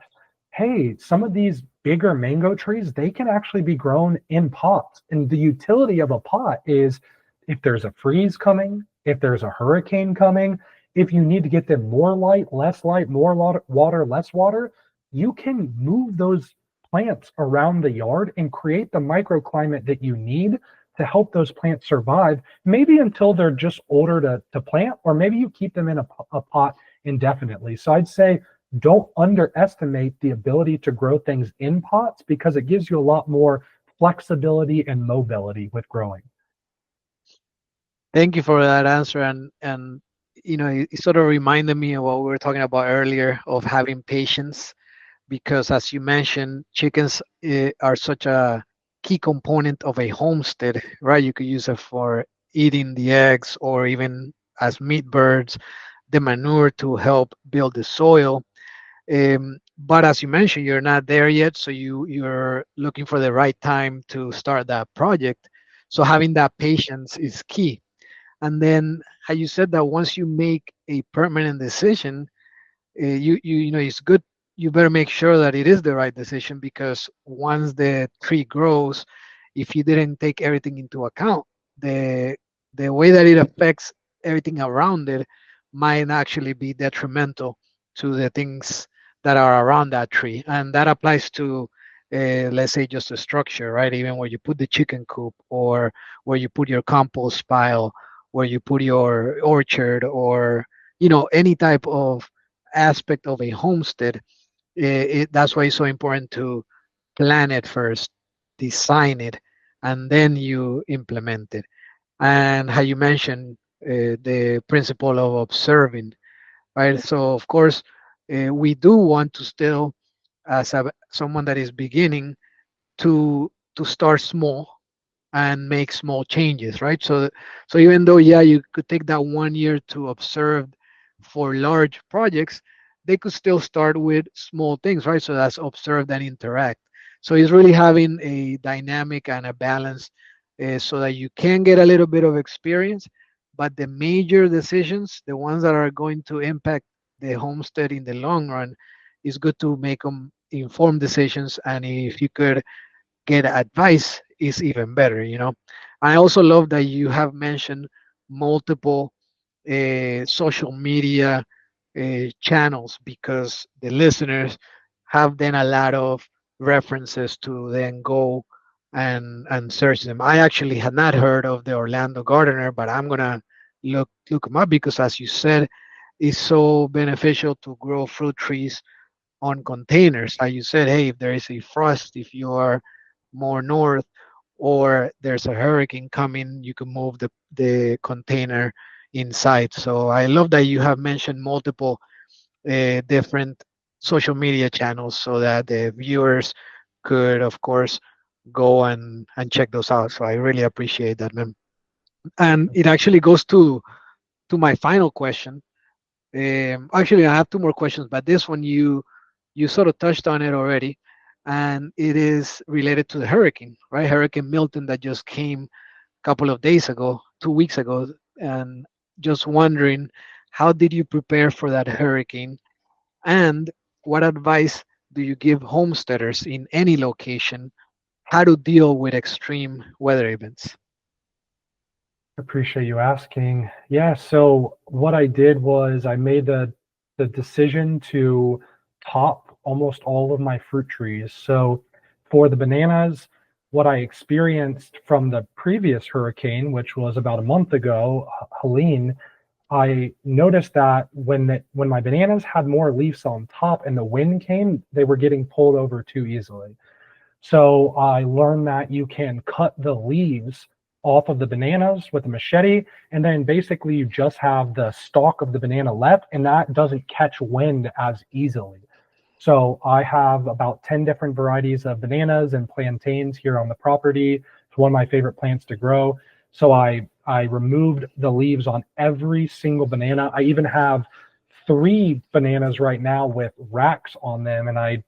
hey, some of these bigger mango trees, they can actually be grown in pots. And the utility of a pot is if there's a freeze coming, if there's a hurricane coming, if you need to get them more light, more water, less water, you can move those plants around the yard and create the microclimate that you need to help those plants survive, maybe until they're just older to plant, or maybe you keep them in a pot indefinitely. So I'd say don't underestimate the ability to grow things in pots because it gives you a lot more flexibility and mobility with growing. Thank you for that answer. And it sort of reminded me of what we were talking about earlier of having patience, because as you mentioned, chickens are such a key component of a homestead, right? You could use it for eating the eggs or even as meat birds, the manure to help build the soil. But as you mentioned, you're not there yet, so you're looking for the right time to start that project. So having that patience is key. And then, how you said that once you make a permanent decision, it's good. You better make sure that it is the right decision, because once the tree grows, if you didn't take everything into account, the the way that it affects everything around it might actually be detrimental to the things that are around that tree. And that applies to, let's say, just a structure, right? Even where you put the chicken coop, or where you put your compost pile, where you put your orchard, or any type of aspect of a homestead. That's why it's so important to plan it first, design it, and then you implement it. And how you mentioned, the principle of observing, right? So of course, we do want to still, as someone that is beginning, to start small and make small changes, right? So even though, yeah, you could take that 1 year to observe for large projects, they could still start with small things, right? So that's observe and interact. So it's really having a dynamic and a balance, so that you can get a little bit of experience, but the major decisions, the ones that are going to impact the homestead in the long run, is good to make them informed decisions. And if you could get advice, is even better. I also love that you have mentioned multiple social media channels, because the listeners have then a lot of references to then go and search them. I actually had not heard of the Orlando Gardener, but I'm gonna look them up, because as you said, it's so beneficial to grow fruit trees on containers. Like you said, hey, if there is a frost, if you are more north, or there's a hurricane coming, you can move the container inside. So I love that you have mentioned multiple different social media channels so that the viewers could, of course, go and check those out. So I really appreciate that, man. And it actually goes to my final question. Actually, I have two more questions, but this one you sort of touched on it already, and it is related to the hurricane, right? Hurricane Milton that just came a couple of days ago, 2 weeks ago, and just wondering, how did you prepare for that hurricane, and what advice do you give homesteaders in any location how to deal with extreme weather events? Appreciate you asking. Yeah, so what I did was I made the decision to top almost all of my fruit trees. So for the bananas, what I experienced from the previous hurricane, which was about a month ago, Helene, I noticed that when my bananas had more leaves on top and the wind came, they were getting pulled over too easily. So I learned that you can cut the leaves off of the bananas with a machete, and then basically you just have the stalk of the banana left, and that doesn't catch wind as easily. So I have about 10 different varieties of bananas and plantains here on the property. It's one of my favorite plants to grow. So I removed the leaves on every single banana. I even have three bananas right now with racks on them, and I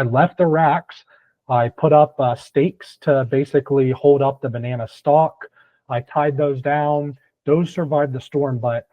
left the racks. I put up stakes to basically hold up the banana stalk. I tied those down. Those survived the storm, but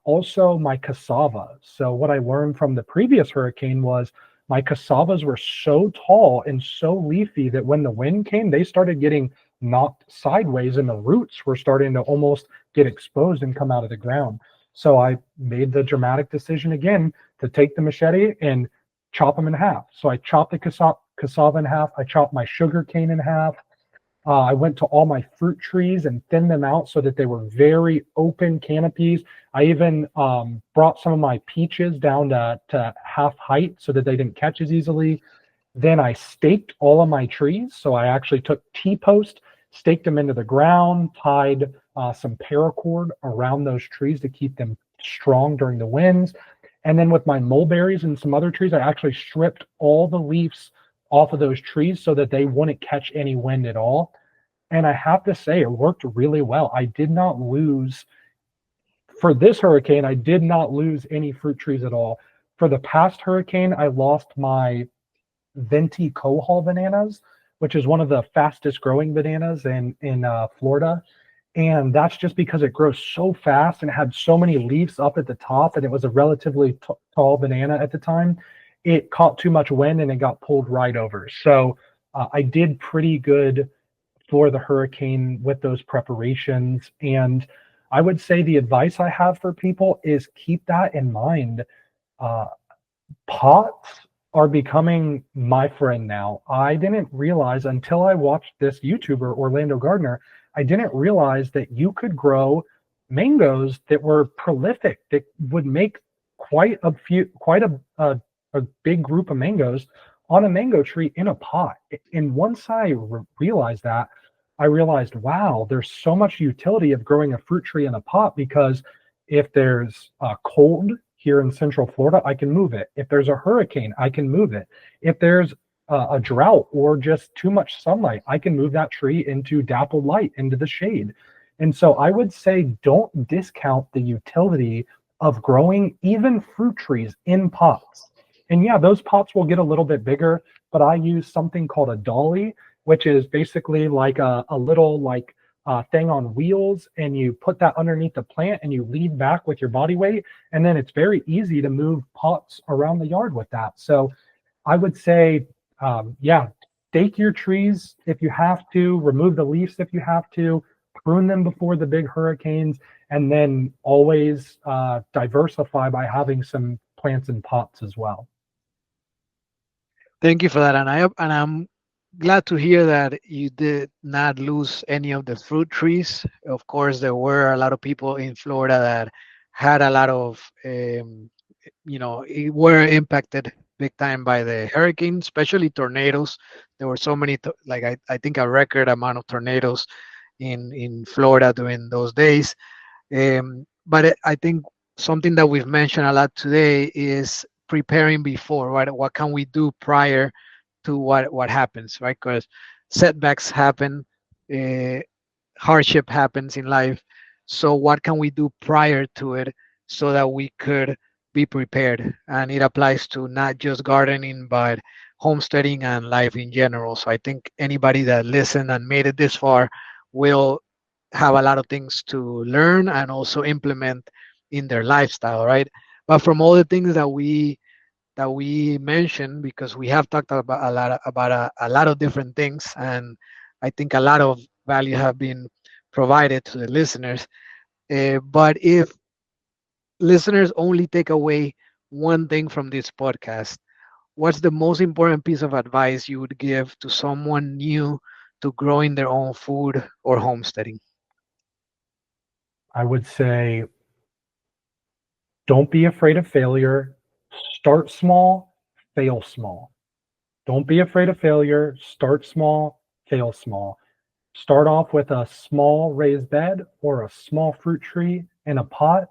also my cassava. So what I learned from the previous hurricane was my cassavas were so tall and so leafy that when the wind came, they started getting knocked sideways and the roots were starting to almost get exposed and come out of the ground. So I made the dramatic decision again to take the machete and chop them in half. So I chopped the cassava in half. I chopped my sugar cane in half. I went to all my fruit trees and thinned them out so that they were very open canopies. I even brought some of my peaches down to half height so that they didn't catch as easily. Then I staked all of my trees. So I actually took T-post, staked them into the ground, tied some paracord around those trees to keep them strong during the winds. And then with my mulberries and some other trees, I actually stripped all the leaves off of those trees so that they wouldn't catch any wind at all. And I have to say, it worked really well. I did not lose, for this hurricane, I did not lose any fruit trees at all. For the past hurricane, I lost my venti cohol bananas, which is one of the fastest growing bananas in Florida. And that's just because it grows so fast and it had so many leaves up at the top, and it was a relatively tall banana at the time. It caught too much wind and it got pulled right over. So I did pretty good for the hurricane with those preparations. And I would say the advice I have for people is keep that in mind. Uh, Pots are becoming my friend now. I didn't realize until I watched this YouTuber, Orlando Gardner, I didn't realize that you could grow mangoes that were prolific, that would make quite a big group of mangoes on a mango tree in a pot. And once I realized that, I realized, wow, there's so much utility of growing a fruit tree in a pot, because if there's cold here in Central Florida, I can move it. If there's a hurricane, I can move it. If there's a drought or just too much sunlight, I can move that tree into dappled light, into the shade. And so I would say don't discount the utility of growing even fruit trees in pots. And yeah, those pots will get a little bit bigger, but I use something called a dolly, which is basically like a little like thing on wheels, and you put that underneath the plant and you lean back with your body weight, and then it's very easy to move pots around the yard with that. So I would say, yeah, stake your trees if you have to, remove the leaves if you have to, prune them before the big hurricanes, and then always diversify by having some plants in pots as well. Thank you for that, and I'm glad to hear that you did not lose any of the fruit trees. Of course, there were a lot of people in Florida that had a lot of, were impacted big time by the hurricane, especially tornadoes. There were so many, like I think a record amount of tornadoes in Florida during those days. But I think something that we've mentioned a lot today is preparing before, right? What can we do prior to what happens, right? Because setbacks happen, uh, hardship happens in life. So what can we do prior to it so that we could be prepared? And it applies to not just gardening, but homesteading and life in general. So I think anybody that listened and made it this far will have a lot of things to learn and also implement in their lifestyle, right? But from all the things that we mentioned, because we have talked about a lot of different things, and I think a lot of value have been provided to the listeners. But if listeners only take away one thing from this podcast, what's the most important piece of advice you would give to someone new to growing their own food or homesteading? I would say don't be afraid of failure. Start small, fail small. Don't be afraid of failure. Start small, fail small. Start off with a small raised bed or a small fruit tree in a pot.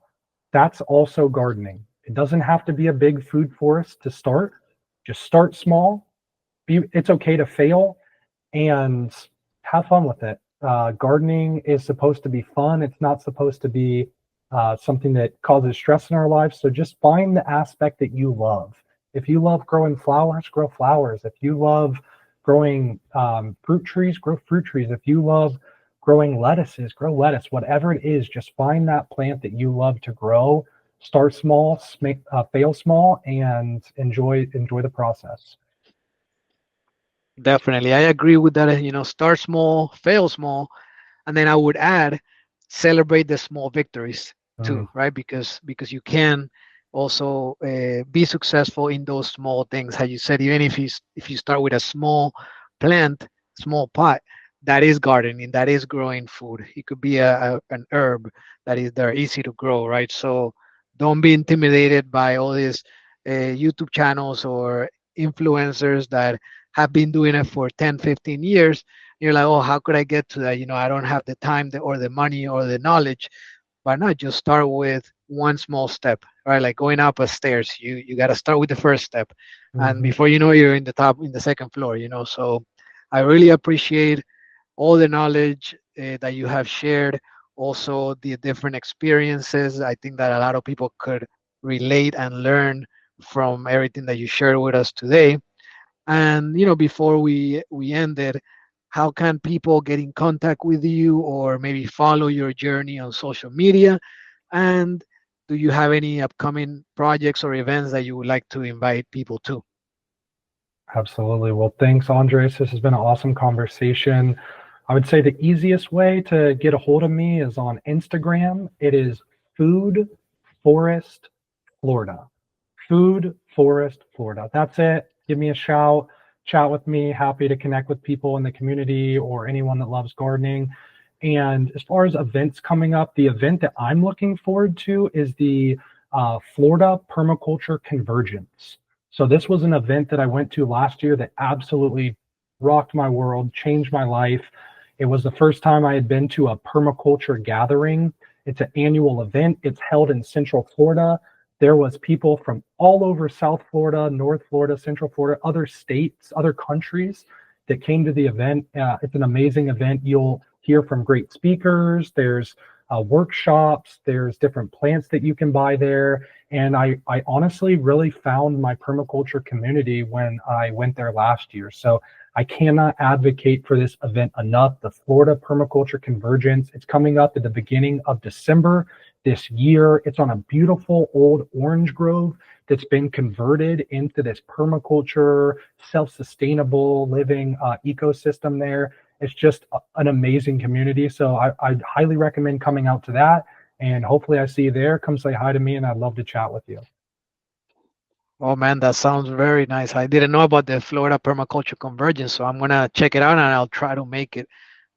That's also gardening. It doesn't have to be a big food forest to start. Just start small. It's okay to fail and have fun with it. Gardening is supposed to be fun. It's not supposed to be something that causes stress in our lives. So just find the aspect that you love. If you love growing flowers, grow flowers. If you love growing fruit trees, grow fruit trees. If you love growing lettuces, grow lettuce. Whatever it is, just find that plant that you love to grow. Start small, fail small, and enjoy the process. Definitely, I agree with that. Start small, fail small, and then I would add, celebrate the small victories Mm, too, right? Because you can also be successful in those small things. How you said, even if you start with a small plant, small pot, that is gardening, that is growing food. It could be an herb that is there, easy to grow, right? So don't be intimidated by all these YouTube channels or influencers that have been doing it for 10, 15 years. You're like, oh, how could I get to that? I don't have the time or the money or the knowledge. But not just start with one small step, right? Like going up a stairs, you got to start with the first step, and mhm. before you know, you're in the second floor. So I really appreciate all the knowledge that you have shared, also the different experiences. I think that a lot of people could relate and learn from everything that you shared with us today. And before we end it, how can people get in contact with you or maybe follow your journey on social media? And do you have any upcoming projects or events that you would like to invite people to? Absolutely. Well, thanks, Andres. This has been an awesome conversation. I would say the easiest way to get a hold of me is on Instagram. It is Food Forest Florida. Food Forest Florida. That's it. Give me a shout, chat with me. Happy to connect with people in the community or anyone that loves gardening. And as far as events coming up, the event that I'm looking forward to is the Florida Permaculture Convergence. So this was an event that I went to last year that absolutely rocked my world, changed my life. It was the first time I had been to a permaculture gathering. It's an annual event. It's held in Central Florida. There was people from all over South Florida, North Florida, Central Florida, other states, other countries that came to the event. It's an amazing event. You'll hear from great speakers. There's workshops. There's different plants that you can buy there. And I honestly really found my permaculture community when I went there last year. So I cannot advocate for this event enough. The Florida Permaculture Convergence. It's coming up at the beginning of December this year. It's on a beautiful old orange grove that's been converted into this permaculture, self-sustainable living ecosystem there. It's just an amazing community. So I highly recommend coming out to that. And hopefully I see you there. Come say hi to me, and I'd love to chat with you. Oh man, that sounds very nice. I didn't know about the Florida Permaculture Convergence, so I'm gonna check it out and I'll try to make it.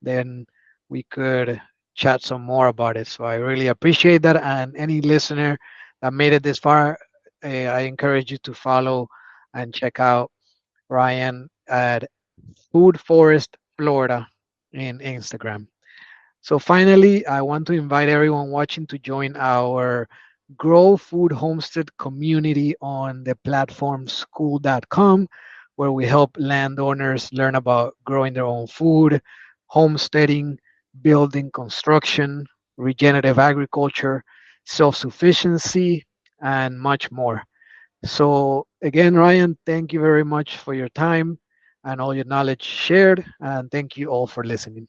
Then we could chat some more about it. So I really appreciate that. And any listener that made it this far, I encourage you to follow and check out Ryan at Food Forest Florida in Instagram. So finally, I want to invite everyone watching to join our Grow Food Homestead community on the platform school.com, where we help landowners learn about growing their own food, homesteading, building construction, regenerative agriculture, self sufficiency, and much more. So, again, Ryan, thank you very much for your time and all your knowledge shared. And thank you all for listening.